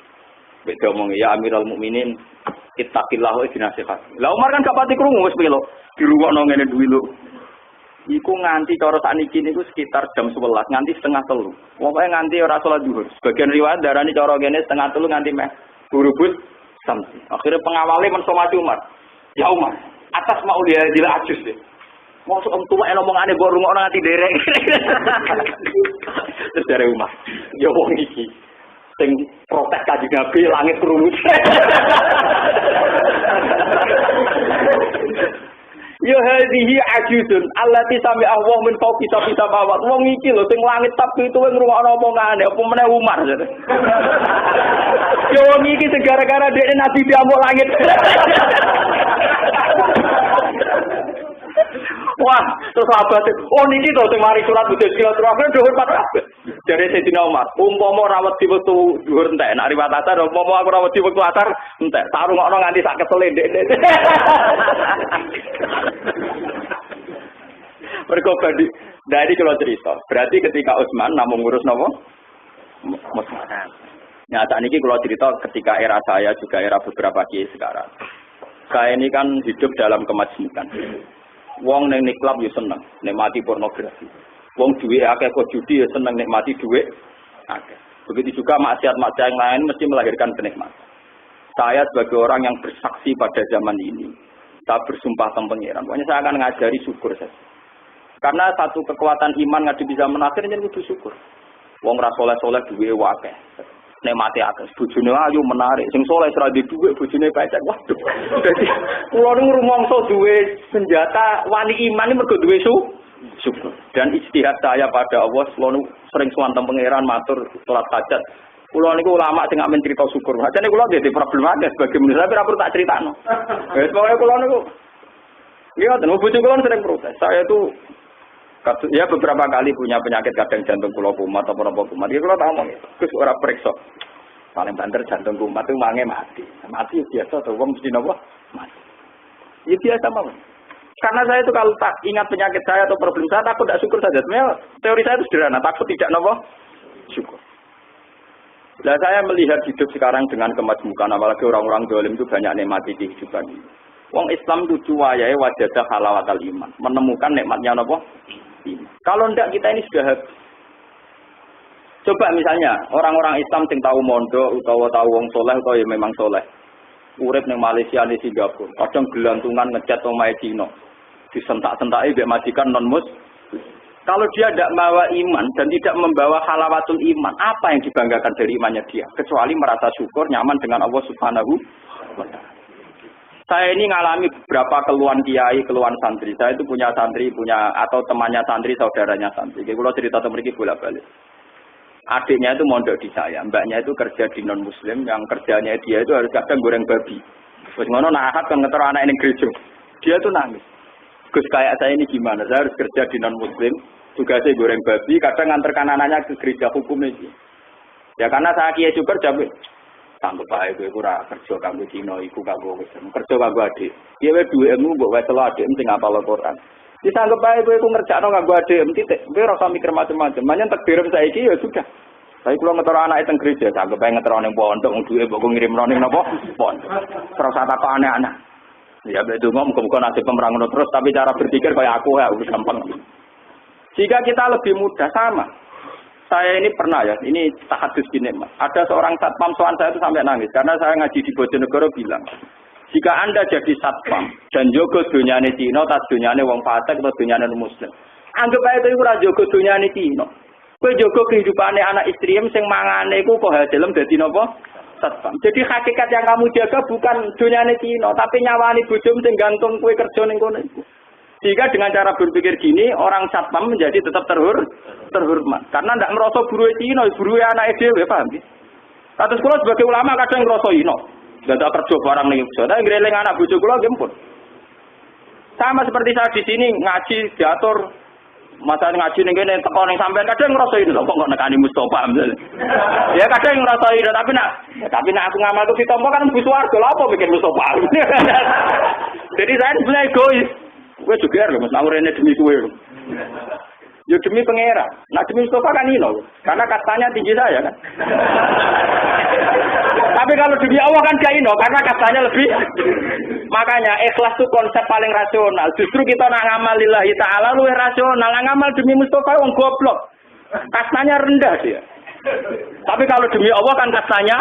Beda omong ya Amirul Mukminin ittaqillah wa dinasihat. Lah Umar kan gak pati krungu wis piye lho. Dirungokno ngene duwi lho. Iku nganti cara sakniki niku sekitar jam 11 nganti setengah 3. Pokoke nganti ora salat zuhur. Sebagian riwayat darani cara kene setengah 3 nganti meh burubut samsi. Akhirnya pengawale mensomasi Umar. Ya Umar, atas maulia dila ajus deh. Mosok tuwek omongane mbok rungokno nganti derek. Terus dari Umar. Ya wong iki sing protes Kanjeng Nabi langit krungu. Ya hadhihi ajudun allati sami Allah min fawqi sabi samawat. Wong iki lho sing langit tapi itu ngrungokno omongane apa meneh Umar. Ya wong iki segara-gara dekne Nabi diamuk langit. Wah, terus sahabat, oh niki to sing mari surat Hudzaifah terakhir dhuwur pat kabeh. Jare Sayyidina Umar, umpama rawat di wektu dhuwur entek, nek riwayat asar umpama aku rawat di wektu asar entek, tak rungokno nganti sak kesele ndek. Mergo dari kalau cerita, berarti ketika Utsman namung ngurus napa? Musliman. Nah, saat ini kalau cerita ketika era saya juga era beberapa kiai sekarang. Saya ini kan hidup dalam kemajmukan. Wong neng niklab yo seneng, nikmati pornografi. Wong duwe akeh kok judi yo seneng nikmati duit akeh. Begitu juga maksiat-maksiat yang lain mesti melahirkan kenikmatan. Saya sebagai orang yang bersaksi pada zaman ini, saya bersumpah tentang pengiran. Pokoknya saya akan ngajari syukur saja. Karena satu kekuatan iman ngaji bisa menakir jadi kudu syukur. Wong ra soleh-soleh duwe akeh. Nikmati akeh. Bojone ayu menarik. Sing soleh ora duwe dhuwit bojone becek. Waduh. Dadi kula nu rumangsa duwe senjata wani iman iki mergo duwe syukur. Dan ijtihad saya pada Allah kula nu sering suwanten pangeran matur salat hajat. Kula niku ulama sing amen crita syukur. Ajane kula nggih problem akeh sebagai manusia tapi ora perlu tak critakno. Wis pokoke kula niku iya, dan bojo kula sering protes. Saya itu ya beberapa kali punya penyakit kadang jantung kula kumat atau apa kumat. Dia kula tak ngomong itu. Terus ora periksa. Paling banter jantung kumat itu mange mati. Mati biasa tuh wong mesti napa? Mati. Ya biasa mawon. Karena saya itu kalau tak ingat penyakit saya atau problem saya takut tidak syukur saja. Sebenarnya teori saya itu sederhana, takut tidak napa? Syukur. Nah, saya melihat hidup sekarang dengan kemajmukan, apalagi orang-orang dolim itu banyak nikmati kehidupan ini. Wong Islam itu wayahe wajadah halawatal iman, menemukan nikmatnya napa? Kalau tidak kita ini sudah habis. Coba misalnya orang-orang Islam yang tahu mondok utawa tahu wong soleh utawa ya memang soleh. Urip ning Malaysia ning Singapura, kadang gelantungan ngecat omahe Cina. Disentak-sentaki mbek majikan non-mus. Kalau dia tidak membawa iman dan tidak membawa halawatul iman, apa yang dibanggakan dari imannya dia? Kecuali merasa syukur nyaman dengan Allah Subhanahu wa taala. Saya ini ngalami beberapa keluhan kiai, keluhan santri. Saya itu punya santri, atau temannya santri, saudaranya santri. Kalau cerita memiliki bolak-balik. Adiknya itu mondok di saya, mbaknya itu kerja di non Muslim, yang kerjanya dia itu harus kadang goreng babi. Terus ngono nahat kan ngeter anak ini gereja. Dia tuh nangis. Gus kayak saya ini gimana? Saya harus kerja di non Muslim, juga saya goreng babi, kadang nganterkan anaknya ke gereja hukum ini. Ya karena saya kiai juga jamin. Sanggup bae kowe ora kerja kanggo Cina iku kanggo kerja kanggo adik. Piye wae duwekmu mbok wae telo adik sing hafal Al-Qur'an. Disanggup bae kowe ku ngerjakno kanggo adik titik. Kowe ora usah mikir macam-macam. Manyen takdirem saiki ya sudah. Saya kula ngeter anake teng gereja, sanggup bae ngeter ning pondok wong duwe mbok ngirimno ning napa? Pondok. Terus takok anak-anak. Ya betul muga-muga nasib pemerangono terus tapi cara berpikir kayak aku ya wis gampang. Jika kita lebih mudah sama. Saya ini pernah ya, ini tahadus gini mas. Ada seorang satpam soal saya itu sampai nangis karena saya ngaji di Bojonegoro bilang, jika Anda jadi satpam dan jogo dunyane Cina, tas dunyane wong fasik atau dunyane Muslim, anggap aja itu ora jogo dunyane Cina. Kowe jogo kehidupane anak istriem sing mangane iku kok hasilem dadi napa? Satpam. Jadi hakikat yang kamu jaga bukan dunyane Cina, tapi nyawani bojomu sing gantung kowe kerja ning kono iku. Sehingga dengan cara berpikir gini, orang satpam menjadi tetap terhormat. Karena tidak merasa buruh Cina, buruh anak dhewe, paham ya? Kados kula sebagai ulama kadang ngrasa ino. Gak ada kerja barang ning Jogja, tapi ngreleng anak bojo kula nggih pun. Sama seperti saya di sini ngaji diatur masa ngaji ning kene teko ning sampean kadang ngrasa ino kok nekani Mustofa. Ya kadang ngrasa ino tapi nak aku ngamal ku ditampa kan mlebu swarga. Lha apa bikin Mustofa? Jadi saya sebenarnya egois. Gue juga loh, mas rene demi gue. Ya demi pangeran. Nah demi Mustafa kan ini loh, karena katanya tinggi saya kan. Tapi kalau demi Allah kan gak ino, karena katanya lebih. Makanya ikhlas itu konsep paling rasional. Justru kita nak ngamal lillahi ta'ala luwih rasional. Nak ngamal demi Mustafa wong goblok. Kastanya rendah dia. Tapi kalau demi Allah kan kastanya.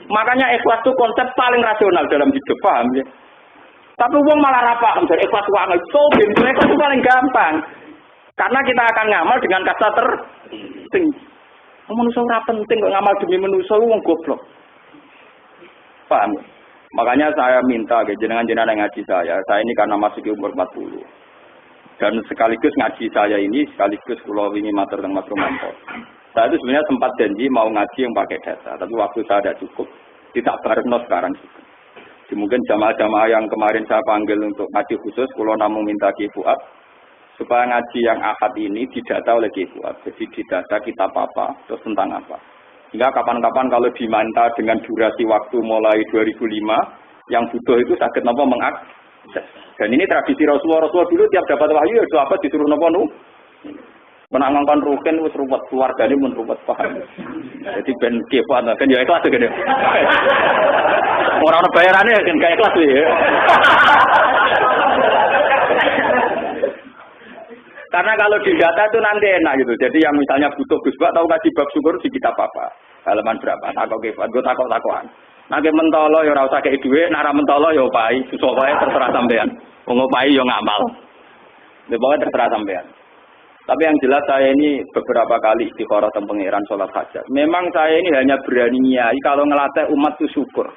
Makanya ikhlas itu konsep paling rasional dalam hidup, paham ya? Tapi wong malah ra paham dari ikhlas wae. Ikhlas itu paling gampang. Karena kita akan ngamal dengan kata tertinggi. Manusia ora penting kok ngamal demi manusia wong goblok. Paham? Makanya saya minta ke jenengan-jenengan yang ngaji saya ini karena masuk umur 40. Dan sekaligus ngaji saya ini sekaligus kula wingi matur teng Mas Romanto. Saya itu sebenarnya sempat janji mau ngaji yang pakai data, tapi waktu saya tidak cukup. Tidak barengno sekarang juga. Mungkin jamaah-jamaah yang kemarin saya panggil untuk ngaji khusus, kalau namun minta Ki Fuad, supaya ngaji yang ahad ini didata oleh Ki Fuad. Jadi didata kitab apa, terus tentang apa. Hingga kapan-kapan kalau diminta dengan durasi waktu mulai 2005, yang butuh itu sakit nopo mengakses. Dan ini tradisi Rasulullah dulu tiap dapat wahyu, itu apa disuruh nopo nu. Menangangkan rukin, wis ruwet keluarga ini pun ruwet paham. Jadi ben Ki Fuad kan ya ikhlas gede. Orang bayarannya kan kayak kelas ya. Karena kalau di data itu nanti enak gitu. Jadi yang misalnya butuh Gus Bak tahu kaji bab syukur di kitab apa? Halaman berapa? Takok kefat, gue takok-takokan. Nake mentolo ya ora usah kei dhuwit, nek ora mentolo ya opahi, susah wae terserah sampean. Wong opahi ya ngamal. Pokoknya terserah sampean. Tapi yang jelas saya ini beberapa kali istikharah teng pangeran salat hajat. Memang saya ini hanya berani nyai kalau ngelatih umat itu syukur.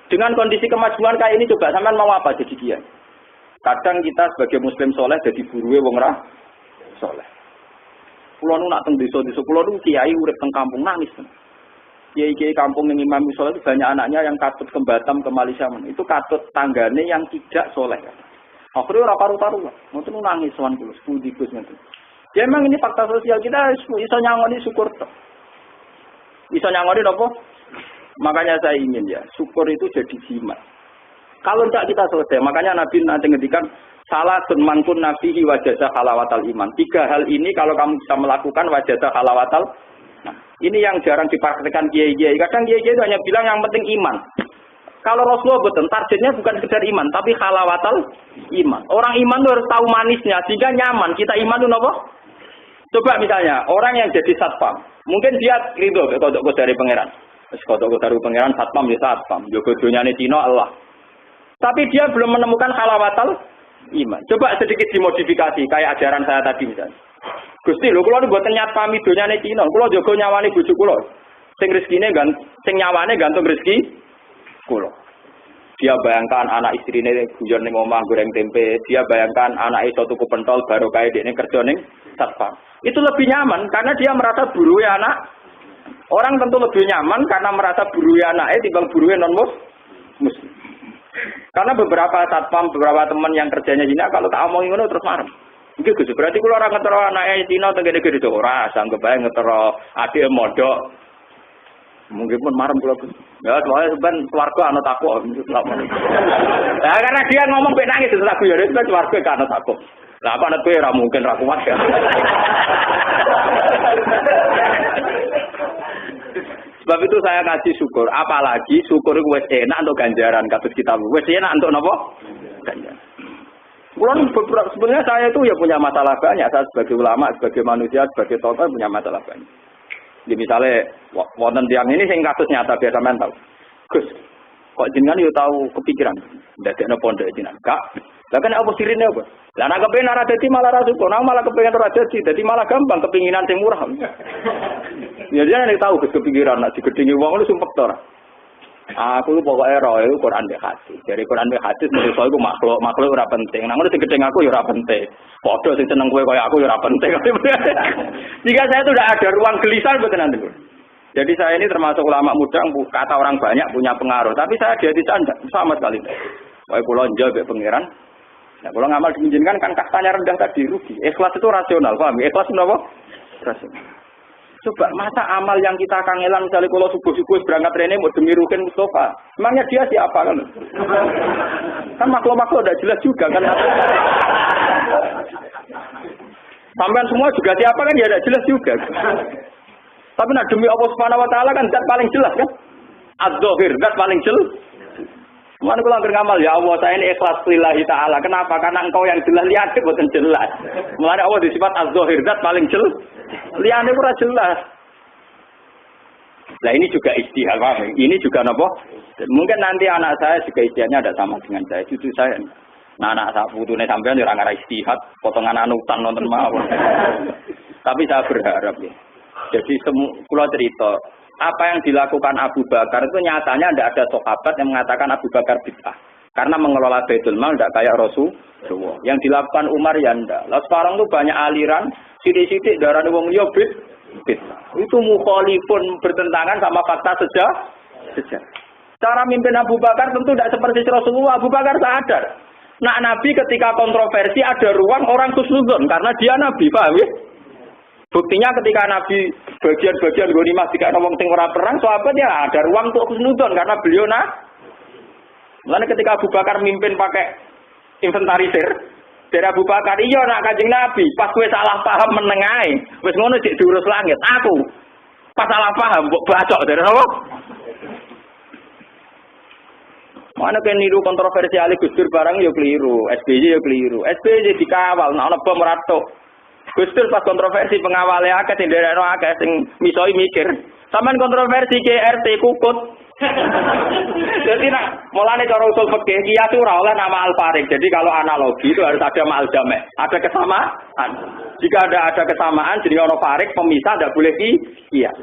Dengan kondisi kemajuan kayak ini coba sampean mau apa jadi kiai? Kadang kita sebagai muslim soleh jadi buruwe wong ra soleh. Kulo nu nak teng desa-desa kulo nu kiai urip teng kampung nangis. Kiai-kiai kampung ning imam soleh itu banyak anaknya yang katut ke Batam ke Malaysia. Itu katut tanggane yang tidak soleh. Akhirnya ora karu-karuan. Ngoten nangis sowan kulo studi Gus ngoten. Ya memang ini fakta sosial kita iso nyangoni syukur tok. Iso nyangoni napa? Makanya saya ingin ya, syukur itu jadi jimat. Kalau tidak kita selesai, makanya Nabi nanti ngendikan salah sunmankun nabihi wajazah halawatal iman. 3 hal ini kalau kamu bisa melakukan wajazah halawatal. Nah, ini yang jarang dipraktekkan kiai-kiai. Kadang kiai-kiai itu hanya bilang yang penting iman. Kalau Rasulullah betul, targetnya bukan sekedar iman, tapi halawatal iman. Orang iman itu harus tahu manisnya, sehingga nyaman. Kita iman itu apa? Coba misalnya, orang yang jadi satpam, mungkin dia ridho kodok dari pangeran. Kodok dari pangeran satpam ya satpam, jogo dunyane Cina Allah. Tapi dia belum menemukan halawatal iman. Coba sedikit dimodifikasi, kayak ajaran saya tadi misalnya. Gusti lho, kula mboten nyatpami dunyane Cina, kula jaga nyawane bojo kula. Sing rezekine sing nyawane gantung rezeki kula. Dia bayangkan anak istrine guyon ning omah goreng tempe, dia bayangkan anak iso tuku pentol baru kae dekne kerja ning satpam. Itu lebih nyaman karena dia merasa buruhe anak. Orang tentu lebih nyaman karena merasa buruhe anake timbang buruhe non muslim. Karena beberapa satpam, beberapa teman yang kerjanya Cina kalau tak omongin ngono terus marah. Iki Gus, berarti kula ora ngetero anake Cina teng-teng itu ora, sanggup bae ngetero adike modok. Mungkin pun marem kula Gus. Ya soalnya sebenarnya swarga ana takok. Nah, karena dia ngomong pek nangis terus aku ya wis swarga kan ana takok. Lah apa nek kowe ora mungkin ra kuat ya. Sebab itu saya kasih syukur, apalagi syukur itu wis enak untuk ganjaran kados kita. Wis enak untuk napa? Ganjaran. Sebenarnya saya itu ya punya masalah banyak. Saya sebagai ulama, sebagai manusia, sebagai tokoh punya masalah banyak. Jadi misalnya wonten tiang ini sing kasus nyata biasa mental. Gus, kok jenengan yo tahu kepikiran ndadekno pondok jenengan. Kak, lah kan apa sirine apa? Lah nek kepen ora dadi malah ra syukur, nang malah kepengen ora dadi malah gampang kepinginan sing murah. Ya dia nek tahu Gus kepikiran nek digedhingi wong lu sumpek to ora. Aku itu pokoknya roh itu Quran be hadis. Dari Quran be hadis menurut saya itu makhluk ora penting. Nang ngono sing gedeng aku ya ora penting. Padha sing seneng kowe kaya aku ya ora penting. Jika saya itu tidak ada ruang gelisah mboten nanti. Jadi saya ini termasuk ulama muda yang kata orang banyak punya pengaruh, tapi saya di hati saya sama sekali. Wae kula njawab pangeran. Nah, kalau ngamal diizinkan kan kastanya rendah tadi rugi. Ikhlas itu rasional, paham? Ikhlas napa? Rasional. Coba masa amal yang kita kangelan misalnya kalau subuh-subuh berangkat rene mau demi Rukin Mustafa. Emangnya dia siapa kan? Kan makhluk-makhluk udah jelas juga kan. Sampai semua juga siapa kan ya udah jelas juga. Tapi nah demi Allah Subhanahu wa taala kan zat paling jelas kan? Az-Zahir zat paling jelas. Mana kalau angker ngamal ya Allah saya ini ikhlas lillahi ta'ala. Kenapa? Karena engkau yang jelas lihat bukan jelas. Mulanya Allah disifat az-zahir zat paling jelas. Liane ora jelas. Nah ini juga ijtihad, paham? Ini juga napa? Mungkin nanti anak saya juga ijtihadnya ada sama dengan saya, cucu saya. Nah anak saya putune sampean ora ngara ijtihad, potongan anutan nonton mawon. Tapi saya berharap ya. Jadi kula cerita apa yang dilakukan Abu Bakar itu nyatanya tidak ada sahabat yang mengatakan Abu Bakar bid'ah. Karena mengelola Baitul Mal tidak kayak Rasulullah. Yang dilakukan Umar ya enggak. Lah sekarang tuh banyak aliran, sidik-sidik darahnya wong liya bid'ah. Itu mukhalifun bertentangan sama fakta sejarah. Cara mimpin Abu Bakar tentu tidak seperti Rasulullah. Abu Bakar sadar. Nah Nabi ketika kontroversi ada ruang orang khusnuzon karena dia Nabi, paham ya? Buktinya ketika Nabi bagian-bagian ghanimah jika ngomong sing ora perang, sahabat ya ada ruang untuk khusnuzon karena beliau Lalu ketika Abu Bakar mimpin pakai inventarisir dari Abu Bakar, iya nak Kanjeng Nabi, pas kowe salah paham menengae, wis ngono dik diurus langit. Aku pas salah paham kok bacok dari apa? Mana kan niru kontroversial Gus Dur barang yo keliru, SBY yo keliru. SBY dikawal, nek ana bom ratok. Gus Dur pas kontroversi pengawale akeh sing nderekno akeh sing misoi mikir. Sampeyan kontroversi ke RT kukut. Jadi nak mulane cara usul fikih kias ora oleh nama al-farid. Jadi kalau analogi itu harus ada ma'al jami'. Ada kesamaan. Jika ada kesamaan jadi ono farid pemisah ndak boleh kias.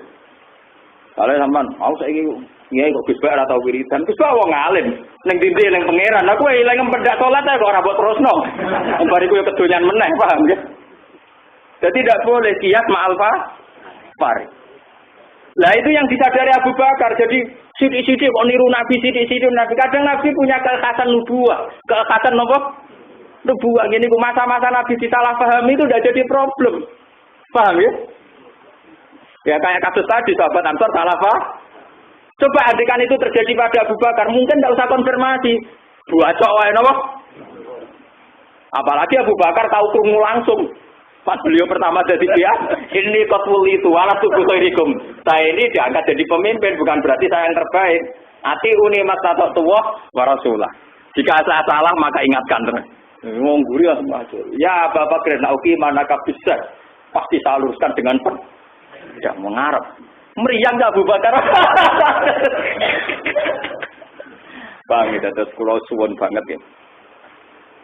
Kalau sampean mau saiki nggih kok Gus Bak ora tau wiridan. Gus Bak wong alim ning dindi ning pangeran. Aku eling pendak salat kok ora mbok terusno. Bariku yo kedonyan meneh, paham nggih? Jadi tidak boleh kias ma'al farid. Lah itu yang disadari Abu Bakar. Jadi sidik-sidik kok niru Nabi, sidik-sidik Nabi. Kadang Nabi punya keekhasan nubuwah. Keekhasan apa? Nubuwah. Gini masa-masa Nabi disalah pahami itu udah jadi problem. Paham ya? Ya kayak kasus tadi sahabat Ansor salah paham. Coba andikan itu terjadi pada Abu Bakar, mungkin tidak usah konfirmasi. Buacok wae napa? Apalagi Abu Bakar tahu krungu langsung. Pas beliau pertama jadi dia, ini kotwul itu, walah tubuh khairikum. Saya ini diangkat jadi pemimpin, bukan berarti saya yang terbaik. Ati uni mastatok tuwah warasulah. Jika saya salah maka ingatkan terus. Ngongguri lah semua. Ya Bapak Kren Nauki manakah bisa? Pasti saya luruskan dengan ya mengarap. Meriang gak Abu Bakar? Bang, itu terus kulo suwon banget ya.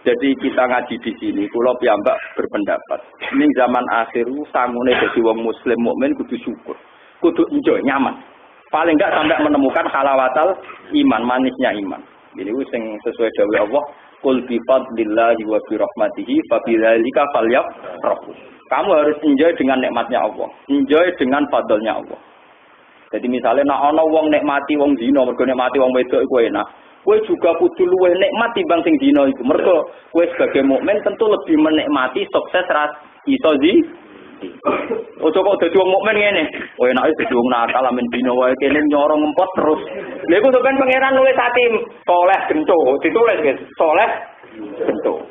Jadi kita ngaji di sini, kulo piyambak berpendapat. Ini zaman akhir sangune jadi wong muslim mukmin kudu syukur, kudu enjoy nyaman. Paling enggak sampai menemukan halawatal iman, manisnya iman. Jadi sing sesuai dawuh Allah, qul bi fadlillahi wa bi rahmatihi fa bidzalika falyafrahu. Kamu harus enjoy dengan nikmatnya Allah, enjoy dengan fadlnya Allah. Jadi misalnya nek ana wong nikmati wong zina, mergo nikmati wong wedok iku enak. Kowe juga kudu luwih nikmat timbang sing dina iku. Mergo kowe sebagai mukmin tentu lebih menikmati sukses ras iso ojo kok dadi wong mukmin ngene. Oh enake dadi wong nakal amen dina wae kene nyorong ngempot terus. Lha iku sampean pangeran nulis hatim soleh gento, ditulis guys. Soleh gento.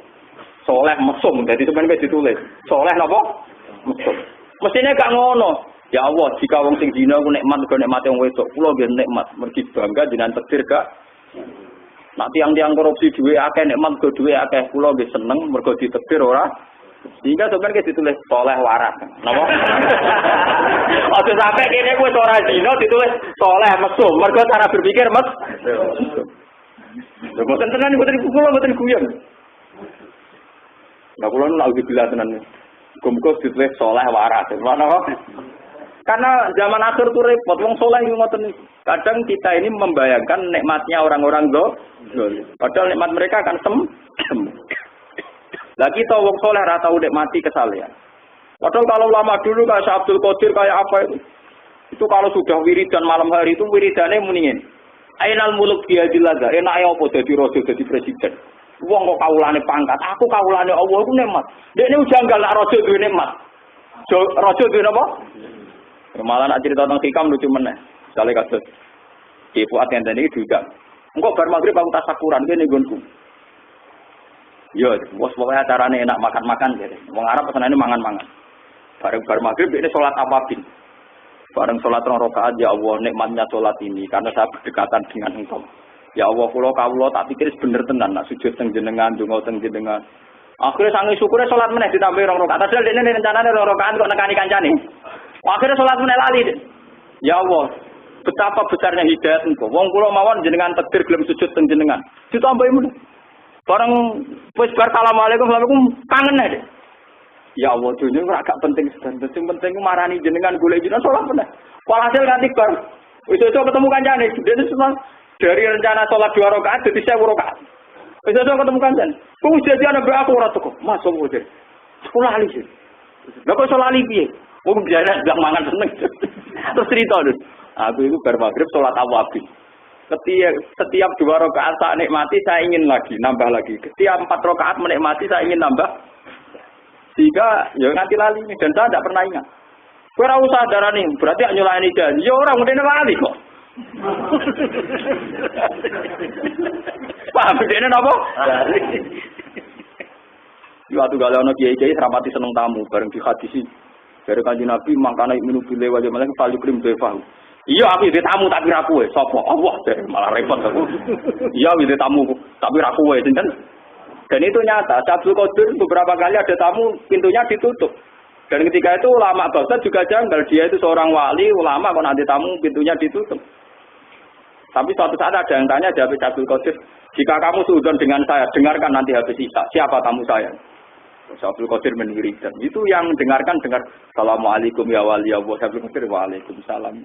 Soleh mesum, dadi sampean wis ditulis. Soleh napa? Mesum. Mestine gak ngono. Ya Allah, jika wong sing dina ku nikmat go nikmate wong wedok, kula nggih nikmat, mergi bangga jenengan takdir gak. Nak tiang-tiang korupsi duwe akeh nikmat go duwe akeh, kula nggih seneng mergo ditakdir ora. Sehingga sampeyan ditulis soleh waras. Napa? Ojo sampe kene wis ora dina ditulis soleh mesum, mergo cara berpikir mesum. Lha mboten tenan kula mboten guyon. Lah kula nak ugi bila tenan. Muga-muga ditulis soleh waras. Mana kok? Karena zaman akhir itu repot, wong soleh itu ngoten. Kadang kita ini membayangkan nikmatnya orang-orang zalim. Padahal nikmat mereka akan semu. Lah kita wong soleh ora tau nikmati kesalehan. Padahal kalau lama dulu kayak Abdul Qadir kayak apa itu kalau sudah wiridan malam hari itu wiridane muni ngene. Ainal muluk biadillah, enak ya apa dadi raja dadi presiden. Wong kok kawulane pangkat, aku kawulane Allah iku nikmat. Dekne janggal nek raja duwe nikmat. Raja duwe napa? Malah nak cerita tentang hikam lucu meneh. Misale kados Ki Fuad ngene iki juga. Engko bar magrib aku tasakuran kene nggonku. Yo, bos pokoke acarane enak makan-makan gitu. Wong Arab pesenane mangan-mangan. Bareng bar magrib ini salat awabin. Bareng salat 2 rakaat, ya Allah nikmatnya salat ini karena saya berdekatan dengan Engkau. Ya Allah kula tak pikir bener tenan nak sujud teng jenengan, donga teng jenengan. Akhirnya sange syukure salat meneh ditambahi 2 rakaat. Padahal dene rencanane 2 rakaat kok nekani kancane. Akhirnya salat meneh lali. Ya Allah, betapa besarnya hidayat Engkau. Wong kula mawon jenengan takdir gelem sujud teng jenengan. Ditambahi meneh. Bareng wis bar assalamualaikum kangen ae. Ya Allah, dunia ora gak penting sedan. Sing penting ku marani jenengan golek jenengan salat meneh. Walhasil nganti bar iso ketemu kancane. Dene semua dari rencana salat 2 rakaat dadi 1000 rakaat. Iso ketemu kancane. Ku jadian ambek aku ora teko. Mas opo iki? Sekolah ali sih. Lah kok salat ali piye? Wong biasa ndak mangan seneng. Terus cerita lho. Aku itu bar magrib salat awabin. Setiap 2 rakaat saya nikmati, saya ingin lagi, nambah lagi. Setiap 4 rakaat menikmati, saya ingin nambah. Sehingga, ya nganti lali. Dan saya tidak pernah ingat. Kau usah darah nih, berarti hak nyulaini janji. Ya orang udah lali kok. Paham, ini apa? Waktu galau ada kiai-kiai, serapati seneng tamu, bareng di hadisi. Dari kanjeng Nabi, makanya minum bile wajah malah, paling krim defahu. Iya, aku itu tamu tapi raku sopo Allah deh malah repot aku. Iya, itu tamu tapi raku dan itu nyata. Abdul Qadir beberapa kali ada tamu pintunya ditutup. Dan ketika itu ulama Baghdad juga janggal. Dia itu seorang wali ulama kalau nanti tamu pintunya ditutup. Tapi suatu saat ada yang tanya jawab Abdul Qadir, jika kamu suudzon dengan saya, dengarkan nanti habis Isya. Siapa tamu saya? Abdul Qadir menwiridan. Itu yang dengarkan dengar. Assalamualaikum ya wali Allah. Abdul Qadir waalaikumsalam.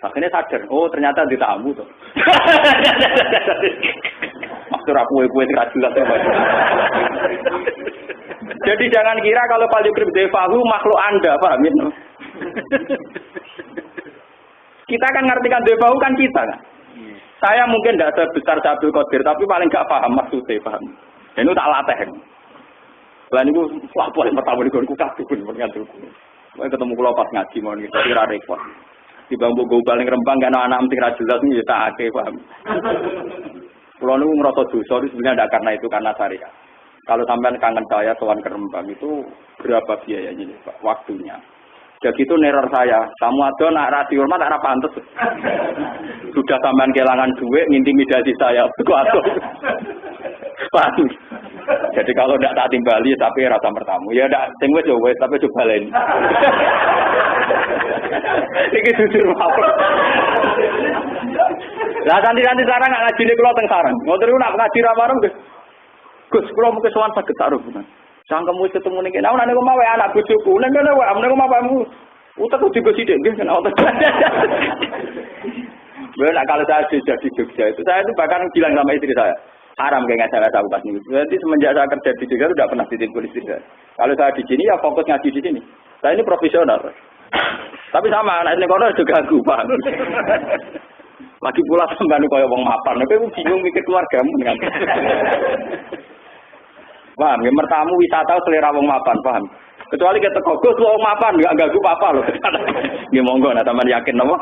Akhirnya sadar, oh ternyata di tamu tuh. Maksud aku kue tidak jelas. Jadi jangan kira kalau Pak Yukrim defahu makhluk Anda, paham ya? Kita kan ngartikan defahu kan kita kan. Saya mungkin tidak sebesar Abdul Qadir, tapi paling nggak paham maksudnya, paham. Dan itu tak latih. Selain itu, wah boleh pertama di gue kabur, ketemu kulo pas ngaji mau gitu, kira repot. Di bambu gobal yang rempang kan anak mesti jelas nih ya tak akeh paham. Kalau nu ngerasa dosa itu sebenarnya tidak karena itu karena syariat. Kalau sampean kangen saya sowan ke Rembang itu berapa biayanya nih Pak? Waktunya. Jadi itu neror saya. Kamu ada nak rasi hormat nak pantes. Sudah sampean kehilangan duit ngintimidasi saya. Kuatu. Paham. Jadi kalau tidak tak timbali tapi rasa bertamu. Ya tidak, sing wis yo wis tapi coba lain. Iki jujur apa? Lah nanti sarang nggak ngaji nih kalau teng sarang. Ngotor itu nak ngaji ramarem Gus. Gus kalau mungkin sowan saged taruh bukan. Sangkemu ketemu ning kene. Ana niku mawe anak bojoku. Ning kene wae amne mapamu. Utek juga sithik nggih kena otak. Benar kalau saya sudah di Jogja itu saya itu bahkan bilang sama istri saya. Haram kayak nggak tahu pas ini. Berarti semenjak saya kerja di Jogja sudah pernah dititip polisi. Kalau saya di sini ya fokus ngaji di sini. Saya ini profesional. Tapi sama anak ini kono juga ganggu Pak. Lagi pula sampean koyo wong mapan. Nek kowe bingung mikir keluargamu dengan. Paham, ya mertamu wisata selera wong mapan, paham. Kecuali kita kogus wong mapan enggak ganggu apa loh. Nggih monggo nek sampean yakin napa?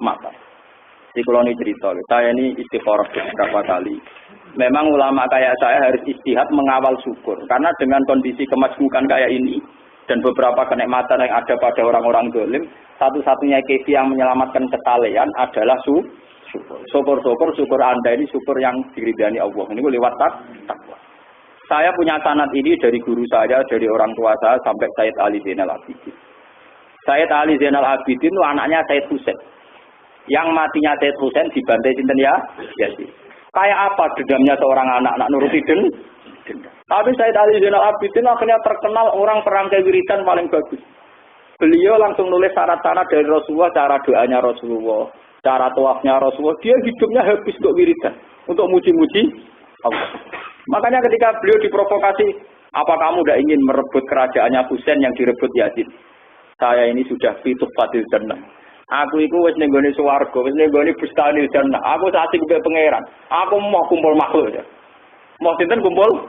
Mapan. Di kalau ini cerita, saya ini istikharah beberapa kali. Memang ulama kayak saya harus istihad mengawal syukur. Karena dengan kondisi kemajmukan kayak ini, dan beberapa kenikmatan yang ada pada orang-orang zalim, satu-satunya kefi yang menyelamatkan kesalehan adalah syukur. Syukur Anda ini syukur yang diridani Allah. Ini lewat takwa. Saya punya sanad ini dari guru saya, dari orang tua saya, sampai Sayyid Ali Zainal Abidin. Sayyid Ali Zainal Abidin itu anaknya Sayyid Husain. Yang matinya Sayyid Husain dibantai sinten ya? Yazid. Kayak apa dendamnya seorang anak nuruti dendam? Tapi Sayyid Ali Zainal Abidin akhirnya terkenal orang perangkai wiridan paling bagus. Beliau langsung nulis syarat-syarat dari Rasulullah, cara doanya Rasulullah, cara tawafnya Rasulullah. Dia hidupnya habis untuk wiridan, untuk muji-muji Allah. Makanya ketika beliau diprovokasi, apa kamu tidak ingin merebut kerajaannya Husain yang direbut Yazid? Saya ini sudah fituh fadil jannah. Aku itu wis ning gone swarga, wis ning gone bustani jannah. Aku asik mbek pangeran. Aku mau kumpul makhluk ya. Mau sinten kumpul?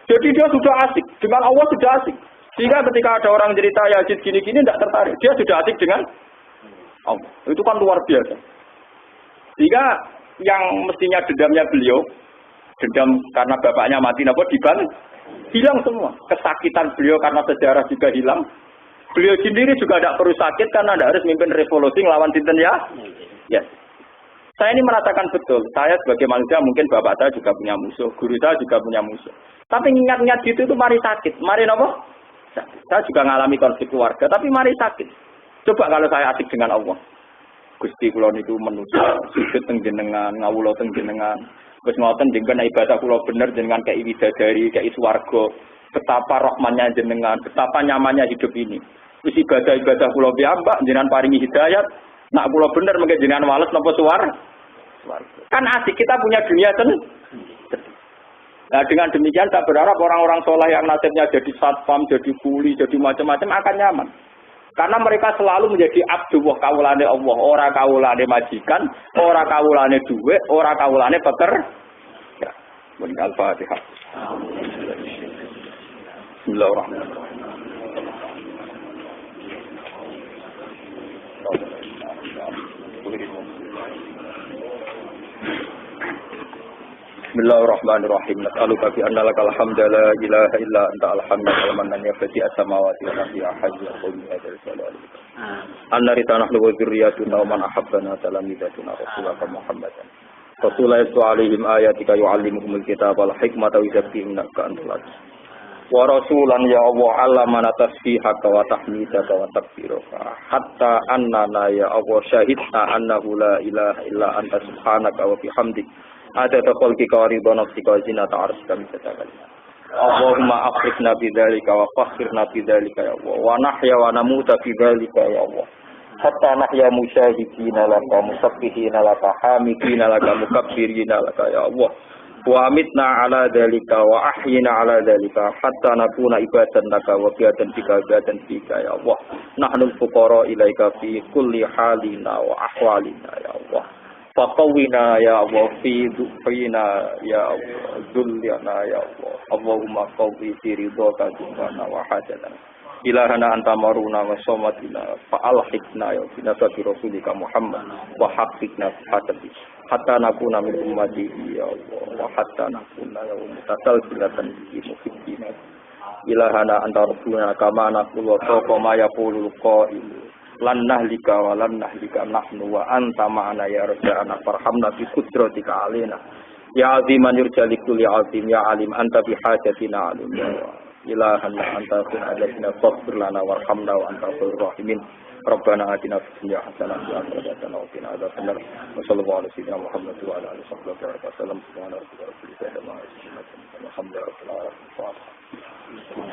Jadi dia sudah asik, dengan Allah sudah asik. Sehingga ketika ada orang cerita Yazid gini-gini tidak tertarik. Dia sudah asik dengan Allah. Itu kan luar biasa. Sehingga yang mestinya dendamnya beliau, dendam karena bapaknya mati, apa diban? Hilang semua. Kesakitan beliau karena sejarah juga hilang. Beliau sendiri juga tidak perlu sakit karena tidak harus mimpin revolusi ngelawan sinten ya. Yes. Saya ini merasakan betul. Saya sebagai manusia mungkin bapak saya juga punya musuh, guru saya juga punya musuh. Tapi ingat-ingat gitu itu mari sakit. Mari apa? Saya juga mengalami konflik keluarga, tapi mari sakit. Coba kalau saya asik dengan Allah. Gusti kula niku menuju sujud teng jenengan, ngawula teng jenengan. Wis ngoten jenengan ibadah kula bener jenengan kei widadari, kei swarga. Betapa rahmannya jenengan, betapa nyamannya hidup ini. Wis ibadah-ibadah kula piyambak jenengan paringi hidayat. Nak kula bener mengke jenengan wales napa swarga. Kan asik kita punya dunia Nah dengan demikian saya berharap orang-orang soleh yang nasibnya jadi satpam, jadi kuli, jadi macam-macam akan nyaman. Karena mereka selalu menjadi abduwah kawulane Allah, ora kawulane majikan, ora kawulane duit, ora kawulane peter. Ya, meninggal Fatihah. Bismillahirrahmanirrahim. Bismillahirrahmanirrahim. Nas'aluka bi anna lakal hamda la ilaha illa anta alhamdu liman ya fati as-samawati wal ardi ya hayyu ya qayyum ya dzal jalali. Anna ritana wa dzurriyyatuna wa man ahabbana talamidatuna rasulaka Muhammadan. Rasulullah alaihim ayatika yu'allimuhumul kitaba wal hikmata wa yuzakkihim innaka antal aziz. Wa rasulan ya Allah allamana tasbihaka wa tahmidaka wa takbiraka hatta annana ya Allah syahidna annahu la ilaha illa anta subhanaka wa bihamdik. Ada khalqika wa ridha nafsika wa zinata arsyika misalkan. Allahumma afriqna bidzalika wa fakhirna bidzalika ya Allah. Wa nahya wa namuta bidzalika ya Allah. Hatta nahya musyahidina laka musabbihina laka hamidina laka mukabbirina laka ya Allah. Wa amitna ala dzalika wa ahyina ala dzalika hatta nakuna ibadan laka wa qiyadan bika ibadan bika ya Allah. Nahnu al-fuqara ilaika fi kulli halina wa ahwalina ya Allah. Faqawina ya Allah fi dhufina ya Allah dhullana ya Allah Allahumma qawwi fi ridhaka dhullana wa hajatana ilahana anta maruna wa somatina fa'alhikna ya binasabi rasulika Muhammad wa haqiqna hadabi hatta nakuna min ummati ya Allah wa hatta nakuna ya mutatal bilatan bi muhibbina ilahana anta rabbuna kama naqulu wa ma yaqulul qa'il lan nahlika wa lan nahlika nahnu wa anta ma'ana ya rabbana farhamna bi qudratika alaina ya aziman yurjali kulli azim ya alim anta bi hajatina alim ya ilahan anta fi hadatina faghfir lana warhamna wa anta khairur rahimin rabbana atina fid dunya hasanah wa fil akhirati hasanah wa qina adzabannar wa sallallahu alaihi wa sallam Muhammad wa ala alihi wa sahbihi wa sallam subhana rabbika rabbil izzati amma yasifun wa salamun alal mursalin